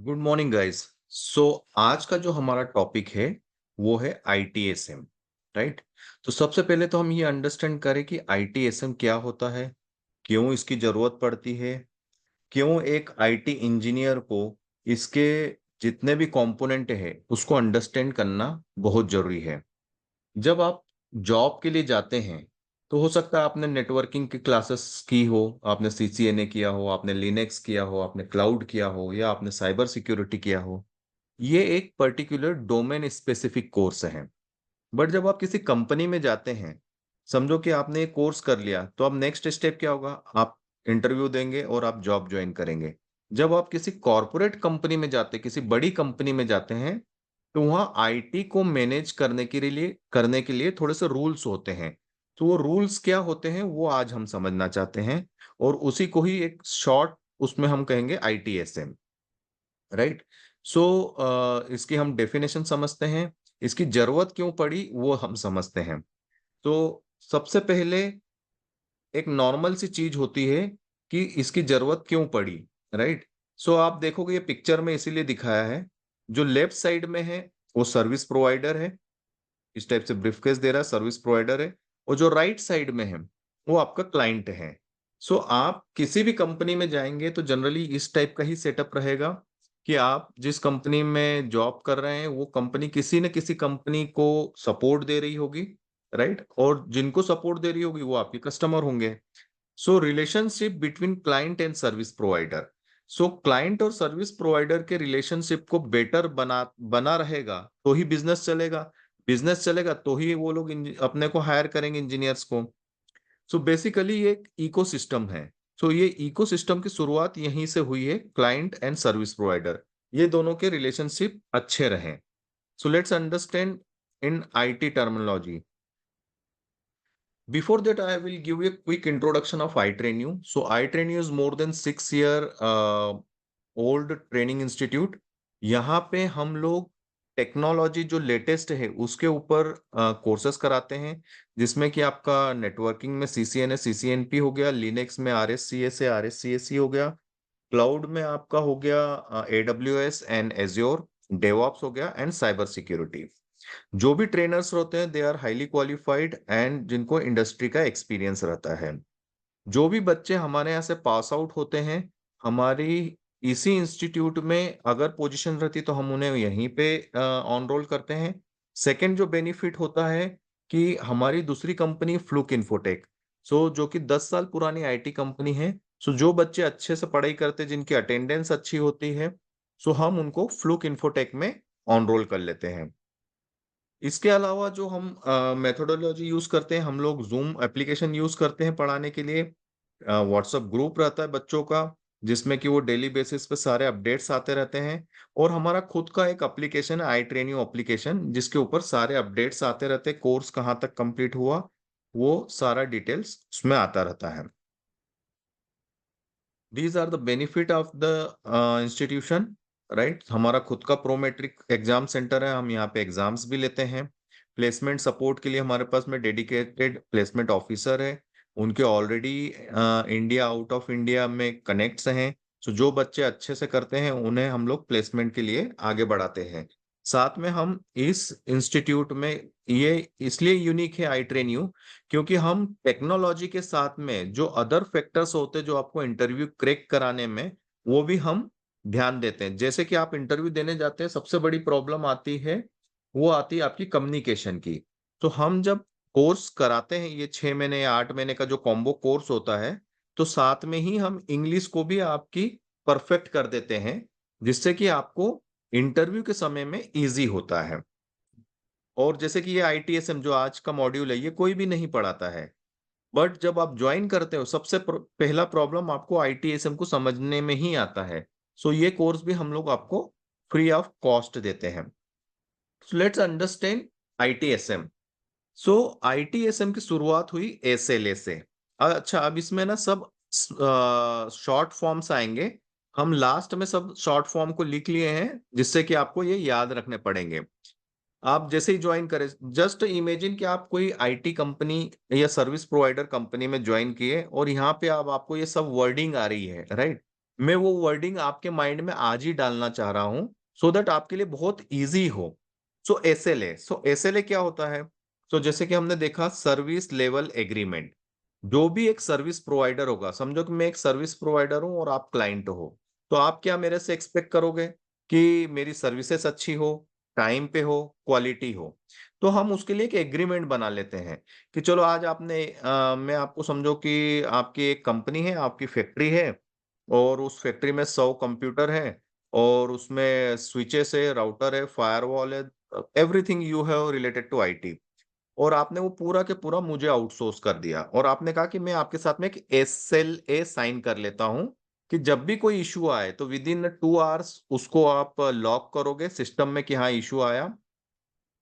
Good morning guys. सो आज का जो हमारा टॉपिक है वो है आईटीएसएम, राइट। तो सबसे पहले तो हम ये अंडरस्टैंड करें कि आईटीएसएम क्या होता है, क्यों इसकी जरूरत पड़ती है, क्यों एक आईटी इंजीनियर को इसके जितने भी कंपोनेंट है उसको अंडरस्टैंड करना बहुत जरूरी है। जब आप जॉब के लिए जाते हैं तो हो सकता है आपने नेटवर्किंग की क्लासेस की हो, आपने सीसीएनए किया हो, आपने लिनक्स किया हो, आपने क्लाउड किया हो, या आपने साइबर सिक्योरिटी किया हो। ये एक पर्टिकुलर डोमेन स्पेसिफिक कोर्स है। बट जब आप किसी कंपनी में जाते हैं, समझो कि आपने ये कोर्स कर लिया, तो अब नेक्स्ट स्टेप क्या होगा? आप इंटरव्यू देंगे और आप जॉब ज्वाइन करेंगे। जब आप किसी कॉरपोरेट कंपनी में जाते हैं, किसी बड़ी कंपनी में जाते हैं, तो वहाँ आईटी को मैनेज करने के लिए थोड़े से रूल्स होते हैं। तो वो रूल्स क्या होते हैं वो आज हम समझना चाहते हैं, और उसी को ही एक शॉर्ट उसमें हम कहेंगे आईटीएसएम, राइट। सो इसकी हम डेफिनेशन समझते हैं, इसकी जरूरत क्यों पड़ी वो हम समझते हैं। तो सबसे पहले एक नॉर्मल सी चीज होती है कि इसकी जरूरत क्यों पड़ी, राइट। सो आप देखोगे ये पिक्चर में इसीलिए दिखाया है। जो लेफ्ट साइड में है वो सर्विस प्रोवाइडर है, इस टाइप से ब्रीफकेस दे रहा है, सर्विस प्रोवाइडर है। और जो राइट साइड में है वो आपका क्लाइंट है। सो आप किसी भी कंपनी में जाएंगे तो जनरली इस टाइप का ही सेटअप रहेगा कि आप जिस कंपनी में जॉब कर रहे हैं वो कंपनी किसी न किसी कंपनी को सपोर्ट दे रही होगी, राइट। और जिनको सपोर्ट दे रही होगी वो आपके कस्टमर होंगे। So relationship between client and service provider. So client और सर्विस प्रोवाइडर के रिलेशनशिप को बेटर बना बना रहेगा तो ही बिजनेस चलेगा। बिजनेस चलेगा तो ही वो लोग अपने को हायर करेंगे, इंजीनियर्स को। सो बेसिकली ये एक इकोसिस्टम है। सो ये इकोसिस्टम की शुरुआत यहीं से हुई है, क्लाइंट एंड सर्विस प्रोवाइडर ये दोनों के रिलेशनशिप अच्छे रहें। So let's understand in IT terminology. Before that, I will give you a quick introduction of iTrainu. So, iTrainu is more than 6 year old training institute. यहाँ पे हम लोग technology जो लेटेस्ट है उसके ऊपर कोर्सेज कराते हैं, जिसमें कि आपका नेटवर्किंग में सीसीएनए सीसीएनपी हो गया, लिनक्स में आरएससीएस है आरएससीएससी हो गया, क्लाउड में आपका हो गया एडब्ल्यूएस एंड एज्योर, डेवऑप्स हो गया, एंड साइबर सिक्योरिटी। जो भी ट्रेनर्स होते हैं they are highly qualified and जिनको इंडस्ट्री का एक्सपीरियंस रहता है। जो भी बच्चे हमारे यहाँ से पास आउट होते हैं, हमारी इसी इंस्टीट्यूट में अगर पोजीशन रहती तो हम उन्हें यहीं पे ऑन रोल करते हैं। सेकंड जो बेनिफिट होता है कि हमारी दूसरी कंपनी फ्लूक इन्फोटेक, सो जो कि 10 साल पुरानी आईटी कंपनी है। सो जो बच्चे अच्छे से पढ़ाई करते हैं, जिनकी अटेंडेंस अच्छी होती है, सो हम उनको फ्लूक इन्फोटेक में ऑन रोल कर लेते हैं। इसके अलावा जो हम मेथोडोलॉजी यूज करते हैं, हम लोग जूम एप्लीकेशन यूज करते हैं पढ़ाने के लिए। व्हाट्सएप ग्रुप रहता है बच्चों का, जिसमें कि वो डेली बेसिस पे सारे अपडेट्स आते रहते हैं। और हमारा खुद का एक एप्लीकेशन है, आई ट्रेन यू एप्लीकेशन, जिसके ऊपर सारे अपडेट्स आते रहते हैं, कोर्स कहाँ तक कंप्लीट हुआ वो सारा डिटेल्स उसमें आता रहता है। These are the benefit of the institution, right. हमारा खुद का प्रोमेट्रिक एग्जाम सेंटर है, हम यहाँ पे एग्जाम्स भी लेते हैं। प्लेसमेंट सपोर्ट के लिए हमारे पास में डेडिकेटेड प्लेसमेंट ऑफिसर है, उनके already India out of India में कनेक्ट्स हैं। सो जो बच्चे अच्छे से करते हैं उन्हें हम लोग प्लेसमेंट के लिए आगे बढ़ाते हैं। साथ में हम इस इंस्टीट्यूट में, ये इसलिए यूनिक है आई ट्रेन यू, क्योंकि हम टेक्नोलॉजी के साथ में जो अदर फैक्टर्स होते हैं जो आपको इंटरव्यू क्रैक कराने में, वो भी हम ध्यान देते हैं। जैसे कि आप इंटरव्यू देने जाते हैं, सबसे बड़ी प्रॉब्लम आती है, वो आती है आपकी कम्युनिकेशन की। तो हम जब कोर्स कराते हैं, ये 6 महीने या 8 महीने का जो कॉम्बो कोर्स होता है, तो साथ में ही हम इंग्लिश को भी आपकी परफेक्ट कर देते हैं, जिससे कि आपको इंटरव्यू के समय में इजी होता है। और जैसे कि ये आईटीएसएम जो आज का मॉड्यूल है, ये कोई भी नहीं पढ़ाता है। बट जब आप ज्वाइन करते हो, सबसे पहला प्रॉब्लम आपको आईटीएसएम को समझने में ही आता है। सो ये कोर्स भी हम लोग आपको फ्री ऑफ कॉस्ट देते हैं। So let's understand ITSM. So ITSM की शुरुआत हुई एसएलए से। अच्छा, अब इसमें ना सब शॉर्ट फॉर्म्स आएंगे। हम लास्ट में सब शॉर्ट फॉर्म को लिख लिए हैं, जिससे कि आपको ये याद रखने पड़ेंगे। आप जैसे ही ज्वाइन करें, जस्ट इमेजिन कि आप कोई आईटी कंपनी या सर्विस प्रोवाइडर कंपनी में ज्वाइन किए और यहाँ पे अब आपको ये सब वर्डिंग आ रही है, राइट। मैं वो वर्डिंग आपके माइंड में आज ही डालना चाह रहा हूं, सो दैट आपके लिए बहुत इजी हो। सो एसएलए क्या होता है? तो जैसे कि हमने देखा सर्विस लेवल एग्रीमेंट। जो भी एक सर्विस प्रोवाइडर होगा, समझो कि मैं एक सर्विस प्रोवाइडर हूं और आप क्लाइंट हो, तो आप क्या मेरे से एक्सपेक्ट करोगे कि मेरी सर्विसेज अच्छी हो, टाइम पे हो, क्वालिटी हो। तो हम उसके लिए एक एग्रीमेंट बना लेते हैं कि चलो आज मैं आपको समझो कि आपकी एक कंपनी है, आपकी फैक्ट्री है, और उस फैक्ट्री में 100 कंप्यूटर है, और उसमें स्विचेस है, राउटर है, फायरवॉल है, everything you have related to IT. और आपने वो पूरा के पूरा मुझे आउटसोर्स कर दिया, और आपने कहा कि मैं आपके साथ में एक एसएलए साइन कर लेता हूं कि जब भी कोई इशू आए तो विद इन 2 आवर्स उसको आप लॉक करोगे सिस्टम में कि हाँ इशू आया,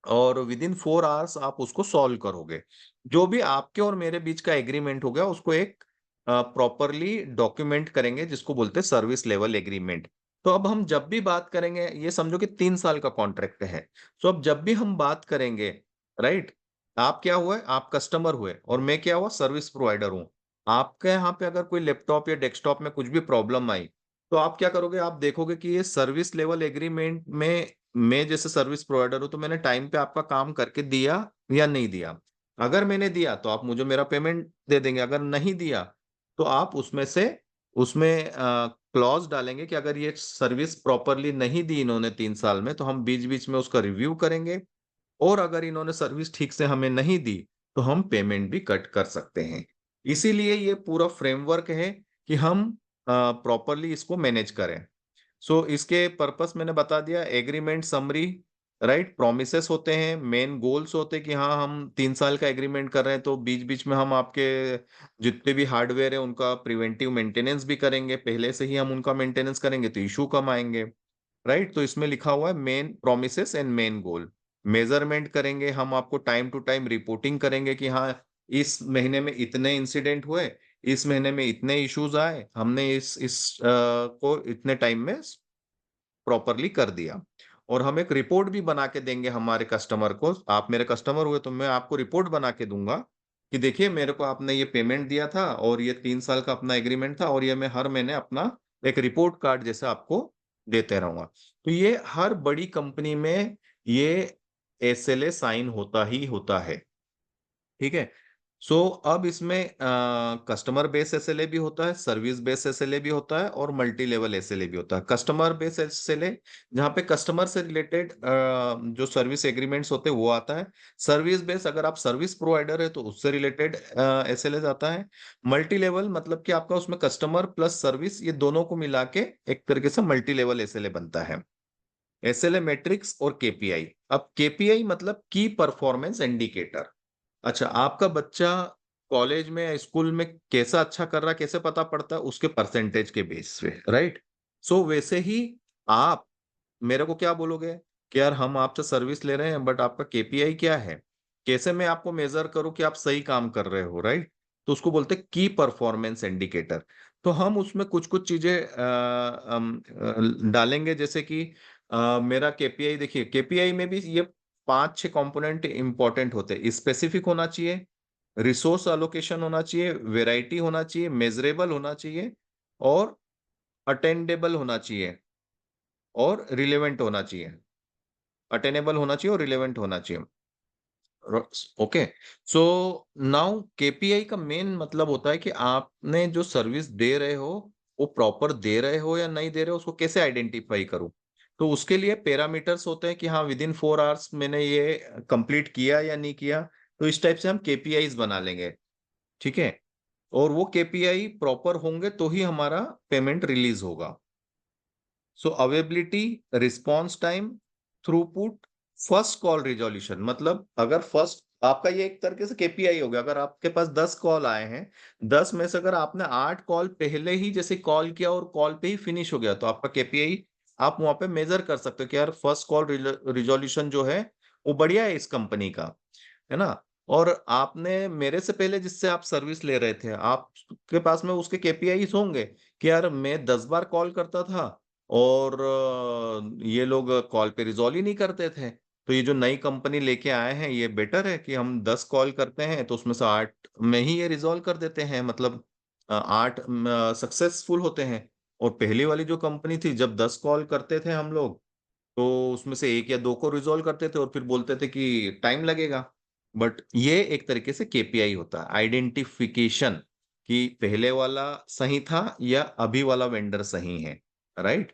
और विद इन 4 आवर्स आप उसको सॉल्व करोगे। जो भी आपके और मेरे बीच का एग्रीमेंट हो गया उसको एक प्रॉपरली डॉक्यूमेंट करेंगे, जिसको बोलते हैं सर्विस लेवल एग्रीमेंट। तो अब हम जब भी बात करेंगे, ये समझो कि 3 साल का कॉन्ट्रैक्ट है। तो अब जब भी हम बात करेंगे, राइट, आप क्या हुए, आप कस्टमर हुए, और मैं क्या हुआ, सर्विस प्रोवाइडर हूँ। आपके यहाँ पे अगर कोई लैपटॉप या डेस्कटॉप में कुछ भी प्रॉब्लम आई, तो आप क्या करोगे, आप देखोगे कि ये सर्विस लेवल एग्रीमेंट में मैं जैसे सर्विस प्रोवाइडर हूं, तो मैंने टाइम पे आपका काम करके दिया या नहीं दिया। अगर मैंने दिया तो आप मुझे मेरा पेमेंट दे देंगे, अगर नहीं दिया तो आप उसमें क्लॉज डालेंगे कि अगर ये सर्विस प्रॉपरली नहीं दी इन्होंने 3 साल में, तो हम बीच बीच में उसका रिव्यू करेंगे, और अगर इन्होंने सर्विस ठीक से हमें नहीं दी तो हम पेमेंट भी कट कर सकते हैं। इसीलिए ये पूरा फ्रेमवर्क है कि हम प्रॉपरली इसको मैनेज करें। सो इसके पर्पस मैंने बता दिया, एग्रीमेंट समरी, राइट, प्रोमिसेस होते हैं, मेन गोल्स होते हैं कि हाँ हम 3 साल का एग्रीमेंट कर रहे हैं, तो बीच बीच में हम आपके जितने भी हार्डवेयर है उनका प्रिवेंटिव मेंटेनेंस भी करेंगे, पहले से ही हम उनका मेंटेनेंस करेंगे तो इशू कम आएंगे। राइट, तो इसमें लिखा हुआ है main promises and main goal. Measurement करेंगे, हम आपको टाइम टू टाइम रिपोर्टिंग करेंगे कि हाँ इस महीने में इतने इंसिडेंट हुए, इस महीने में इतने इश्यूज आए, हमने को इतने टाइम में प्रॉपरली कर दिया। और हम एक रिपोर्ट भी बना के देंगे हमारे कस्टमर को। आप मेरे कस्टमर हुए तो मैं आपको रिपोर्ट बना के दूंगा कि देखिए मेरे को आपने ये पेमेंट दिया था, और ये 3 साल का अपना एग्रीमेंट था, और ये मैं हर महीने अपना एक रिपोर्ट कार्ड जैसे आपको देते रहूंगा। तो ये हर बड़ी कंपनी में ये एसएलए साइन होता ही होता है। ठीक है। सो अब इसमें कस्टमर बेस एसएलए भी होता है, सर्विस बेस एसएलए भी होता है, और मल्टी लेवल एसएलए भी होता है। कस्टमर बेस एसएलए जहाँ पे कस्टमर से रिलेटेड जो सर्विस एग्रीमेंट्स होते हैं वो आता है। सर्विस बेस अगर आप सर्विस प्रोवाइडर है तो उससे रिलेटेड एसएलए आता है। मल्टी लेवल मतलब कि आपका उसमें कस्टमर प्लस सर्विस ये दोनों को मिला के एक तरीके से मल्टी लेवल एसएलए बनता है। एसएलए मैट्रिक्स और केपीआई। अब केपीआई मतलब की परफॉर्मेंस इंडिकेटर। अच्छा, आपका बच्चा कॉलेज में या स्कूल में कैसा अच्छा कर रहा है कैसे पता पड़ता है? उसके परसेंटेज के बेस पे, राइट। सो वैसे ही आप मेरे को क्या बोलोगे कि यार हम आपसे सर्विस ले रहे हैं बट आपका केपीआई क्या है, कैसे मैं आपको मेजर करूं कि आप सही काम कर रहे हो, राइट। तो उसको बोलते हैं की परफॉर्मेंस इंडिकेटर। तो हम उसमें कुछ कुछ चीजें डालेंगे, जैसे कि मेरा केपीआई, देखिए केपीआई में भी ये 5-6 कंपोनेंट इंपॉर्टेंट होते हैं। स्पेसिफिक होना चाहिए, रिसोर्स अलोकेशन होना चाहिए, वेराइटी होना चाहिए, मेजरेबल होना चाहिए, और अटेंडेबल होना चाहिए, और रिलेवेंट होना चाहिए। अटेनेबल होना चाहिए और रिलेवेंट होना चाहिए। ओके। सो नाउ केपीआई का मेन मतलब होता है कि आपने जो सर्विस दे रहे हो वो प्रॉपर दे रहे हो या नहीं दे रहे हो, उसको कैसे आइडेंटिफाई करूं। तो उसके लिए पैरामीटर्स होते हैं कि हाँ विद इन 4 आवर्स मैंने ये कंप्लीट किया या नहीं किया। तो इस टाइप से हम केपीआईज बना लेंगे। ठीक है। और वो केपीआई प्रॉपर होंगे तो ही हमारा पेमेंट रिलीज होगा। So availability, response time, throughput, first call resolution. मतलब अगर फर्स्ट आपका ये एक तरीके से केपीआई हो गया, अगर आपके पास 10 कॉल आए हैं, 10 में से अगर आपने 8 कॉल पहले ही जैसे कॉल किया और कॉल पे ही फिनिश हो गया, तो आपका केपीआई आप वहां पे मेजर कर सकते हो कि यार फर्स्ट कॉल रिजोल्यूशन जो है वो बढ़िया है इस कंपनी का, है ना। और आपने मेरे से पहले जिससे आप सर्विस ले रहे थे, आपके पास में उसके केपीआईस होंगे कि यार मैं 10 बार कॉल करता था, और ये लोग कॉल पे रिजॉल्व ही नहीं करते थे। तो ये जो नई कंपनी लेके आए हैं ये बेटर है कि हम 10 कॉल करते हैं तो उसमें से 8 में ही ये रिजॉल्व कर देते हैं, मतलब 8 सक्सेसफुल होते हैं। और पहली वाली जो कंपनी थी, जब 10 कॉल करते थे हम लोग, तो उसमें से एक या दो को रिजॉल्व करते थे और फिर बोलते थे कि टाइम लगेगा। बट ये एक तरीके से केपीआई होता है, आइडेंटिफिकेशन, कि पहले वाला सही था या अभी वाला वेंडर सही है, राइट।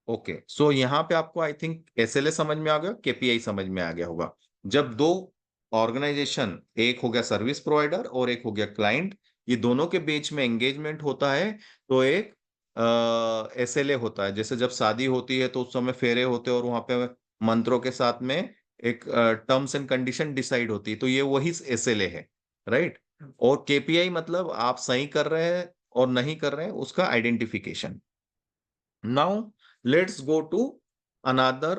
ओके, सो यहाँ पे आपको आई थिंक एसएलए समझ में आ गया, केपीआई समझ में आ गया होगा। जब दो ऑर्गेनाइजेशन, एक हो गया सर्विस प्रोवाइडर और एक हो गया क्लाइंट, ये दोनों के बीच में एंगेजमेंट होता है, तो एक एसएलए होता है। जैसे जब शादी होती है तो उस समय फेरे होते हैं और वहां पे मंत्रों के साथ में एक टर्म्स एंड कंडीशन डिसाइड होती है, तो ये वही एसएलए है, राइट। और केपीआई मतलब आप सही कर रहे हैं और नहीं कर रहे हैं उसका identification. Now let's go to another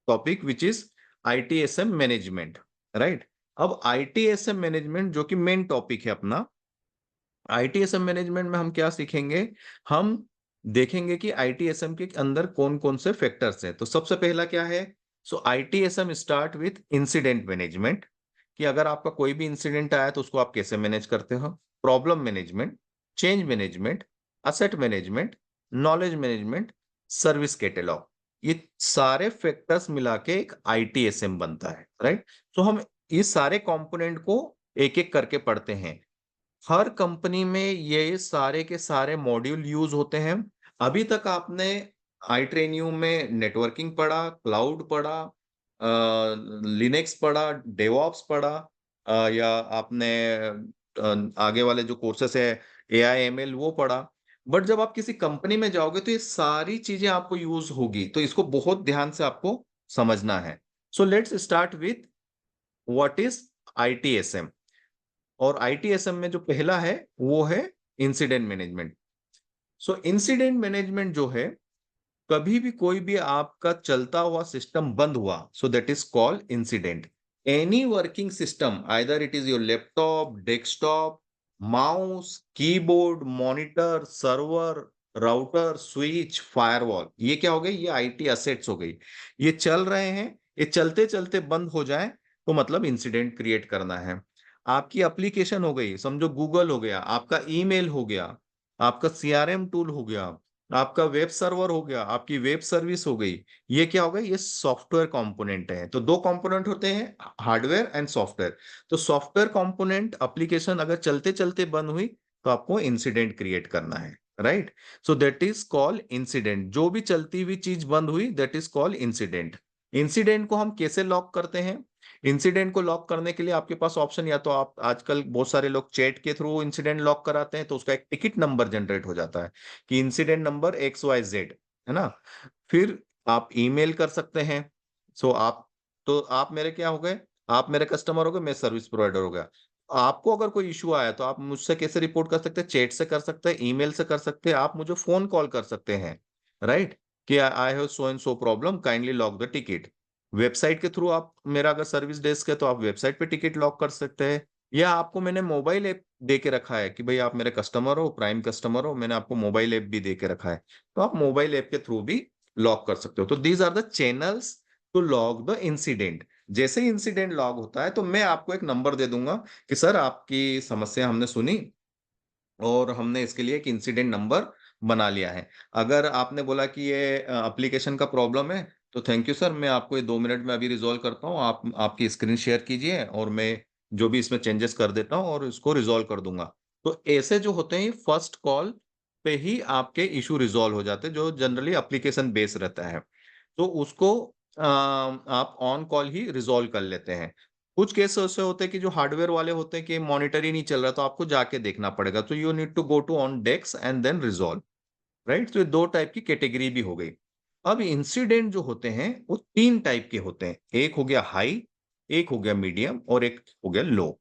topic which is ITSM management, right? अब ITSM मैनेजमेंट जो कि मेन टॉपिक है अपना, आईटीएसएम मैनेजमेंट में हम क्या सीखेंगे? हम देखेंगे कि आईटीएसएम के अंदर कौन कौन से फैक्टर्स हैं। तो सबसे पहला क्या है? So ITSM start with incident management, कि अगर आपका कोई भी इंसिडेंट आया तो उसको आप कैसे मैनेज करते हो। Problem management, change management, asset management, knowledge management, service catalogue, ये सारे फैक्टर्स मिला के एक आईटीएसएम बनता है, राइट। तो हम इस सारे कंपोनेंट को एक एक करके पढ़ते हैं। हर कंपनी में ये सारे के सारे मॉड्यूल यूज होते हैं। अभी तक आपने आई ट्रेन यू में नेटवर्किंग पढ़ा, क्लाउड पढ़ा, लिनक्स पढ़ा, डेवॉप्स पढ़ा, या आपने आगे वाले जो कोर्सेस है एआई एमएल वो पढ़ा। बट जब आप किसी कंपनी में जाओगे तो ये सारी चीजें आपको यूज होगी, तो इसको बहुत ध्यान से आपको समझना है। So let's start with what is ITSM. और आईटीएसएम में जो पहला है वो है इंसिडेंट मैनेजमेंट। सो इंसिडेंट मैनेजमेंट जो है, कभी भी कोई भी आपका चलता हुआ सिस्टम बंद हुआ, सो that is called incident. Any working system, either it is your laptop, desktop, mouse, keyboard, monitor, server, router, switch, firewall, ये क्या हो गई? ये आईटी असेट्स हो गई। ये चल रहे हैं, ये चलते चलते बंद हो जाए तो मतलब इंसिडेंट क्रिएट करना है। आपकी एप्लीकेशन हो गई, समझो गूगल हो गया, आपका ईमेल हो गया, आपका सीआरएम टूल हो गया, आपका वेब सर्वर हो गया, आपकी वेब सर्विस हो गई, ये क्या हो गया? ये सॉफ्टवेयर कंपोनेंट है। तो दो कंपोनेंट होते हैं, हार्डवेयर एंड सॉफ्टवेयर। तो सॉफ्टवेयर कंपोनेंट एप्लीकेशन अगर चलते चलते बंद हुई तो आपको इंसिडेंट क्रिएट करना है, right. So that is called incident. जो भी चलती हुई चीज बंद हुई, that is called incident. Incident को हम कैसे लॉक करते हैं? इंसिडेंट को लॉक करने के लिए आपके पास ऑप्शन, या तो आप, आजकल बहुत सारे लोग चैट के थ्रू इंसिडेंट लॉक कराते हैं, तो उसका एक टिकट नंबर जनरेट हो जाता है कि इंसिडेंट नंबर XYZ, है ना। फिर आप ईमेल कर सकते हैं। सो आप, तो आप मेरे क्या हो गए? आप मेरे कस्टमर हो गए, मैं सर्विस प्रोवाइडर हो गया। आपको अगर कोई इशू आया तो आप मुझसे कैसे रिपोर्ट कर सकते हैं? चैट से कर सकते हैं, ईमेल से कर सकते हैं, आप मुझे फोन कॉल कर सकते हैं, राइट। कि I have so and so problem, kindly lock the ticket. Website के थ्रू आप, मेरा अगर सर्विस डेस्क है तो आप वेबसाइट पे टिकट लॉक कर सकते हैं। या आपको मैंने मोबाइल ऐप दे के रखा है कि भाई आप मेरे कस्टमर हो, प्राइम कस्टमर हो, मैंने आपको मोबाइल ऐप भी दे के रखा है, तो आप मोबाइल ऐप के थ्रू भी लॉक कर सकते हो। तो these are the channels to log the incident. जैसे ही इंसिडेंट लॉग होता है तो मैं आपको एक नंबर दे दूंगा कि सर आपकी समस्या हमने सुनी और हमने इसके लिए एक इंसिडेंट नंबर बना लिया है। अगर आपने बोला कि ये एप्लीकेशन का प्रॉब्लम है, तो थैंक यू सर, मैं आपको ये 2 मिनट में अभी रिजॉल्व करता हूँ, आप आपकी स्क्रीन शेयर कीजिए और मैं जो भी इसमें चेंजेस कर देता हूँ और इसको रिजॉल्व कर दूंगा। तो ऐसे जो होते हैं फर्स्ट कॉल पे ही आपके इशू रिजॉल्व हो जाते हैं, जो जनरली एप्लीकेशन बेस रहता है। तो उसको आप ऑन कॉल ही रिजॉल्व कर लेते हैं। कुछ केस ऐसे होते हैं कि जो हार्डवेयर वाले होते हैं कि मॉनिटर ही नहीं चल रहा, तो आपको जाके देखना पड़ेगा, तो you need to go to on desk and then resolve, right. तो ये दो टाइप की कैटेगरी भी हो गई। अब इंसिडेंट जो होते हैं वो 3 टाइप के होते हैं, एक हो गया हाई, एक हो गया मीडियम और एक हो गया लो।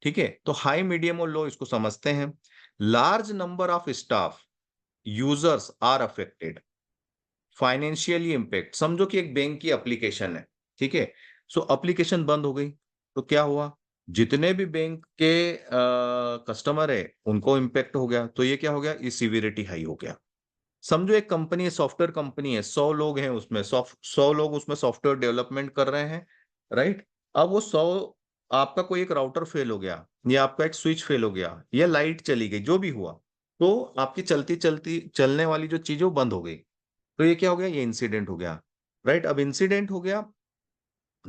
ठीक है, तो हाई, मीडियम और लो इसको समझते हैं। Large number of staff users are affected, financially impact, समझो कि एक बैंक की एप्लीकेशन है, ठीक है। सो एप्लीकेशन बंद हो गई तो क्या हुआ? जितने भी बैंक के कस्टमर है उनको इम्पैक्ट हो गया, तो ये क्या हो गया? ये सीवियरिटी हाई हो गया। समझो एक कंपनी है, सॉफ्टवेयर कंपनी है, 100 लोग हैं उसमें, 100 लोग उसमें सॉफ्टवेयर डेवलपमेंट कर रहे हैं, राइट। अब वो 100, आपका कोई एक राउटर फेल हो गया या आपका एक स्विच फेल हो गया या लाइट चली गई, जो भी हुआ, तो आपकी चलती चलने वाली जो चीज है वो बंद हो गई। तो ये क्या हो गया, ये इंसिडेंट हो गया। राइट, अब इंसिडेंट हो गया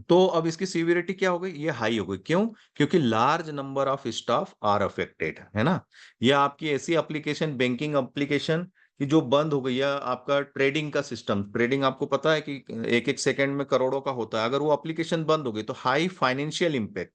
तो अब इसकी सीवियरिटी क्या हो गई, ये हाई हो गई। क्यों? क्योंकि large number of staff are affected, है ना। या आपकी ऐसी एप्लीकेशन, बैंकिंग एप्लीकेशन कि जो बंद हो गई, या आपका ट्रेडिंग का सिस्टम, ट्रेडिंग आपको पता है कि एक एक सेकंड में करोड़ों का होता है, अगर वो एप्लीकेशन बंद हो गई तो हाई फाइनेंशियल इंपैक्ट,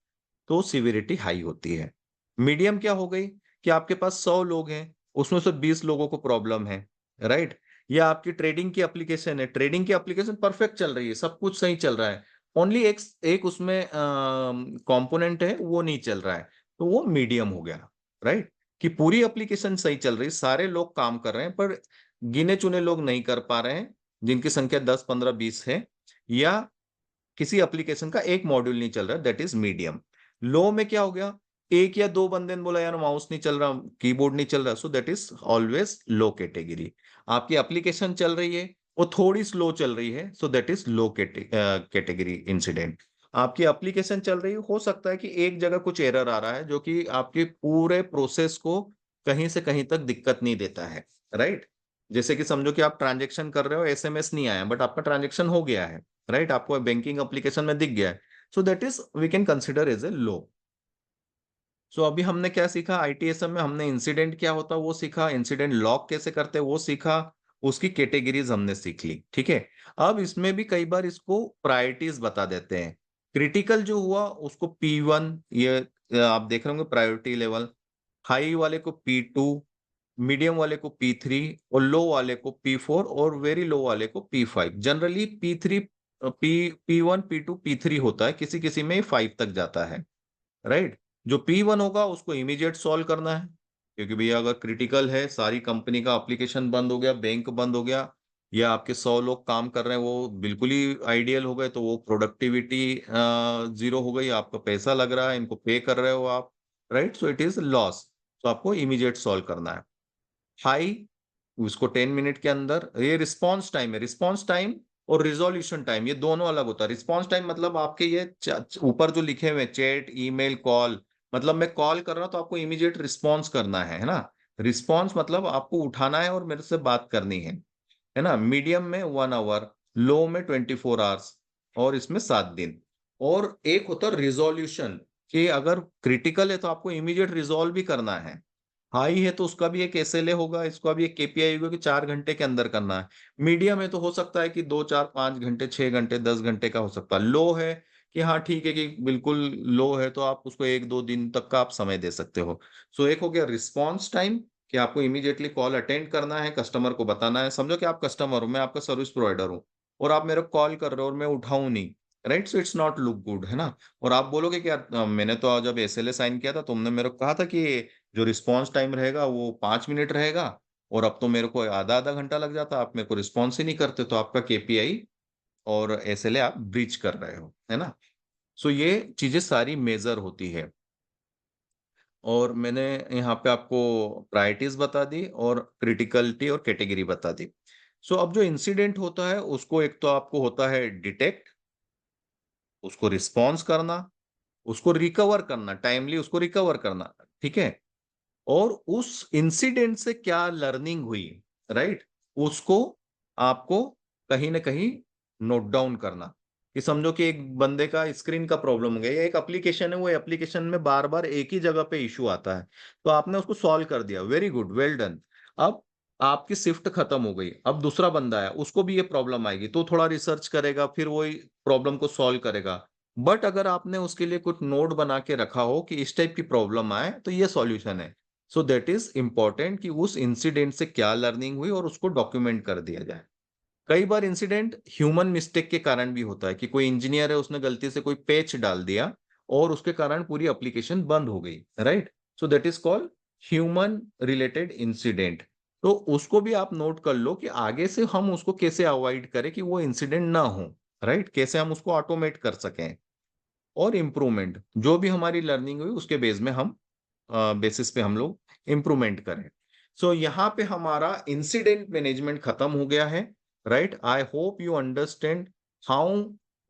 तो सीवियरिटी हाई होती है। मीडियम क्या हो गई कि आपके पास 100 लोग हैं, उसमें से 20 लोगों को प्रॉब्लम है। राइट। या आपकी ट्रेडिंग की एप्लीकेशन है, ट्रेडिंग की एप्लीकेशन परफेक्ट चल रही है, सब कुछ सही चल रहा है, ओनली एक एक उसमें कंपोनेंट है वो नहीं चल रहा है, तो वो मीडियम हो गया। राइट। कि पूरी एप्लीकेशन सही चल रही, सारे लोग काम कर रहे हैं, पर गिने चुने लोग नहीं कर पा रहे हैं, जिनकी संख्या 10 15 20 है, या किसी एप्लीकेशन का एक मॉड्यूल नहीं चल रहा, दैट इज मीडियम। लो में क्या हो गया, एक या दो बंदे ने बोला यार माउस नहीं चल रहा, कीबोर्ड नहीं चल रहा, सो that is always low category. आपकी एप्लीकेशन चल रही है, वो थोड़ी स्लो चल रही है, so that is low category incident. आपकी एप्लीकेशन चल रही है, हो सकता है कि एक जगह कुछ एरर आ रहा है जो कि आपके पूरे प्रोसेस को कहीं से कहीं तक दिक्कत नहीं देता है। राइट। जैसे कि समझो कि आप ट्रांजेक्शन कर रहे हो, एसएमएस नहीं आया, बट आपका ट्रांजेक्शन हो गया है। राइट, आपको बैंकिंग एप्लीकेशन में दिख गया है, so that is we can consider as a low. So अभी हमने क्या सीखा, आईटीएसएम में हमने इंसिडेंट क्या होता है वो सीखा, इंसिडेंट लॉग कैसे करते हैं वो सीखा, उसकी कैटेगरीज हमने सीख ली। ठीक है। अब इसमें भी कई बार इसको प्रायोरिटीज बता देते हैं। क्रिटिकल जो हुआ उसको P1, ये आप देख रहे होंगे प्रायोरिटी लेवल, हाई वाले को P2, मीडियम वाले को P3, और लो वाले को P4, और वेरी लो वाले को P5। Generally P3, P1 P2 P3 होता है, किसी किसी में 5 तक जाता है। राइट। जो P1 होगा उसको इमीडिएट सॉल्व करना है, क्योंकि भैया अगर क्रिटिकल है, सारी कंपनी का एप्लीकेशन बंद हो गया, बैंक बंद हो गया, या आपके 100 लोग काम कर रहे हैं वो बिल्कुल ही आइडियल हो गए, तो वो प्रोडक्टिविटी जीरो हो गई, आपका पैसा लग रहा है, इनको पे कर रहे हो आप। Right, so it is loss. तो आपको इमीडिएट सॉल्व करना है। हाई, उसको 10 मिनट के अंदर, ये रिस्पॉन्स टाइम है। रिस्पॉन्स टाइम और रिजोल्यूशन टाइम, ये दोनों अलग होता है। रिस्पॉन्स टाइम मतलब आपके ये ऊपर जो लिखे हुए चैट, ईमेल, कॉल, मतलब मैं कॉल कर रहा हूं तो आपको इमीडिएट रिस्पॉन्स करना है ना। रिस्पॉन्स मतलब आपको उठाना है और मेरे से बात करनी है ना। मीडियम में 1 आवर, लो में 24 आवर्स, और इसमें 7 दिन। और एक होता है रिजोल्यूशन, कि अगर क्रिटिकल है तो आपको इमीडिएट रिजोल्व भी करना है। हाई है तो उसका भी एक एसएलए होगा, इसका भी एक केपीआई होगा कि 4 घंटे के अंदर करना है। मीडियम है तो हो सकता है कि 2 4 5 घंटे, 6 घंटे, 10 घंटे का हो सकता है। लो है कि हाँ ठीक है कि बिल्कुल लो है तो आप उसको 1 2 दिन तक का आप समय दे सकते हो। सो एक हो गया रिस्पॉन्स टाइम, कि आपको इमीडिएटली कॉल अटेंड करना है, कस्टमर को बताना है। समझो कि आप कस्टमर हो, मैं आपका सर्विस प्रोवाइडर हूँ, और आप मेरे को कॉल कर रहे हो और मैं उठाऊं नहीं। Right, so it's not look good, है ना। और आप बोलोगे कि यार मैंने तो आज जब एसएलए साइन किया था तुमने मेरे को कहा था कि जो रिस्पॉन्स टाइम रहेगा वो 5 मिनट रहेगा, और अब तो मेरे को आधा आधा घंटा लग जाता, आप मेरे को रिस्पॉन्स ही नहीं करते, तो आपका केपीआई और एसएलए आप ब्रीच कर रहे हो, है ना। सो ये चीजें सारी मेजर होती है। और मैंने यहाँ पे आपको प्रायोरिटीज बता दी, और क्रिटिकलिटी और कैटेगरी बता दी। सो अब जो इंसिडेंट होता है उसको एक तो आपको होता है डिटेक्ट, उसको रिस्पॉन्स करना, उसको रिकवर करना, टाइमली उसको रिकवर करना। ठीक है। और उस इंसिडेंट से क्या लर्निंग हुई, राइट, उसको आपको कहीं ना कहीं नोट डाउन करना। कि समझो कि एक बंदे का स्क्रीन का प्रॉब्लम हो गया, या एक एप्लीकेशन है, वो एप्लीकेशन में बार बार एक ही जगह पे इशू आता है, तो आपने उसको सॉल्व कर दिया, वेरी गुड, वेल डन। अब आपकी शिफ्ट खत्म हो गई, अब दूसरा बंदा है, उसको भी ये प्रॉब्लम आएगी, तो थोड़ा रिसर्च करेगा, फिर वही प्रॉब्लम को सॉल्व करेगा। बट अगर आपने उसके लिए कुछ नोट बना के रखा हो कि इस टाइप की प्रॉब्लम आए तो ये सॉल्यूशन है, सो दैट इज इंपॉर्टेंट कि उस इंसिडेंट से क्या लर्निंग हुई और उसको डॉक्यूमेंट कर दिया जाए। कई बार इंसिडेंट ह्यूमन मिस्टेक के कारण भी होता है, कि कोई इंजीनियर है उसने गलती से कोई पैच डाल दिया और उसके कारण पूरी एप्लीकेशन बंद हो गई। Right, so that is called human related incident. तो उसको भी आप नोट कर लो कि आगे से हम उसको कैसे अवॉइड करें कि वो इंसिडेंट ना हो। राइट, कैसे हम उसको ऑटोमेट कर सकें, और इम्प्रूवमेंट जो भी हमारी लर्निंग हुई उसके बेस में हम बेसिस पे हम लोग इम्प्रूवमेंट करें। सो यहाँ पे हमारा इंसिडेंट मैनेजमेंट खत्म हो गया है। Right, I hope you understand how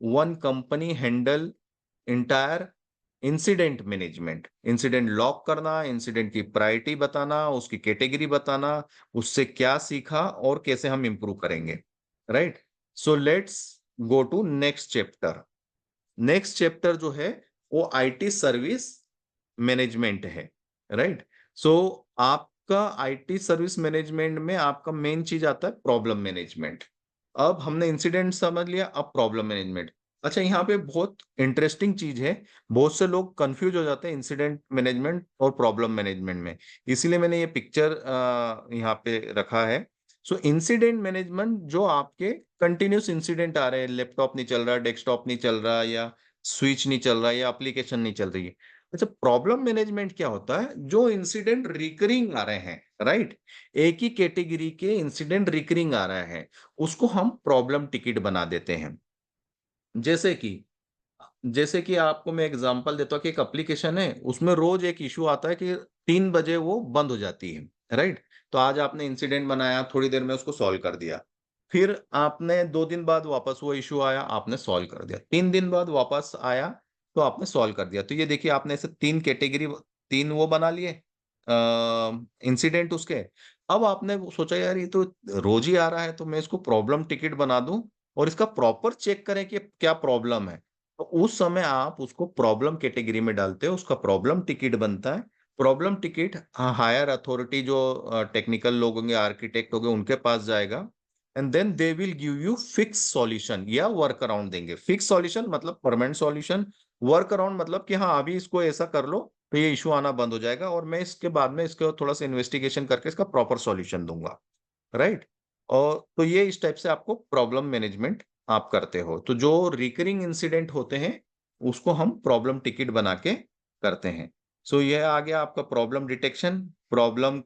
one company handle entire incident management, incident log करना, इंसिडेंट की प्रायोरिटी बताना, उसकी कैटेगरी बताना, उससे क्या सीखा और कैसे हम इंप्रूव करेंगे, right. So let's go to next chapter. Next chapter जो है वो आईटी सर्विस मैनेजमेंट है, राइट। सो आपका आईटी सर्विस मैनेजमेंट में आपका मेन चीज आता है प्रॉब्लम मैनेजमेंट। अब हमने इंसिडेंट समझ लिया, अब प्रॉब्लम मैनेजमेंट। अच्छा, यहाँ पे बहुत इंटरेस्टिंग चीज है, बहुत से लोग कंफ्यूज हो जाते हैं इंसिडेंट मैनेजमेंट और प्रॉब्लम मैनेजमेंट में, इसीलिए मैंने ये पिक्चर यहाँ पे रखा है। सो इंसिडेंट मैनेजमेंट, जो आपके कंटिन्यूस इंसिडेंट आ रहे हैं, लैपटॉप नहीं चल रहा, डेस्कटॉप नहीं चल रहा, या स्विच नहीं चल रहा, या एप्लीकेशन नहीं चल रही है। अच्छा, प्रॉब्लम मैनेजमेंट क्या होता है? जो इंसिडेंट रिकरिंग आ रहे हैं, राइट, एक ही कैटेगरी के इंसिडेंट रिकरिंग आ रहे हैं, उसको हम प्रॉब्लम टिकट बना देते हैं। जैसे कि जैसे कि आपको मैं एग्जांपल देता हूँ कि एक एप्लीकेशन है, उसमें रोज एक इशू आता है कि 3 बजे वो बंद हो जाती है, राइट। तो आज आपने इंसिडेंट बनाया, थोड़ी देर में उसको सॉल्व कर दिया, फिर आपने 2 दिन बाद वापस वो इशू आया, आपने सॉल्व कर दिया, 3 दिन बाद वापस आया तो आपने सॉल्व कर दिया। तो ये देखिए, आपने ऐसे 3 कैटेगरी, 3 वो बना लिए इंसिडेंट उसके। अब आपने सोचा यार ये तो रोज ही आ रहा है, तो मैं इसको प्रॉब्लम टिकट बना दूं और इसका प्रॉपर चेक करें कि क्या प्रॉब्लम है। तो उस समय आप उसको प्रॉब्लम कैटेगरी में डालते हो, उसका प्रॉब्लम टिकट बनता है। प्रॉब्लम टिकट हायर अथॉरिटी, जो टेक्निकल लोग होंगे, आर्किटेक्ट होंगे, उनके पास जाएगा, and then they will give you fix solution या वर्क अराउंड देंगे। फिक्स सॉल्यूशन मतलब परमानेंट सॉल्यूशन, वर्क अराउंड मतलब कि हाँ अभी इसको ऐसा कर लो तो ये इशू आना बंद हो जाएगा, और मैं इसके बाद में इसको थोड़ा सा इन्वेस्टिगेशन करके इसका प्रॉपर सॉल्यूशन दूंगा, राइट। और तो ये इस टाइप से आपको प्रॉब्लम मैनेजमेंट आप करते हो। तो जो रिकरिंग इंसिडेंट होते हैं उसको हम प्रॉब्लम टिकट बना के करते हैं। सो ये आ गया आपका प्रॉब्लम डिटेक्शन। प्रॉब्लम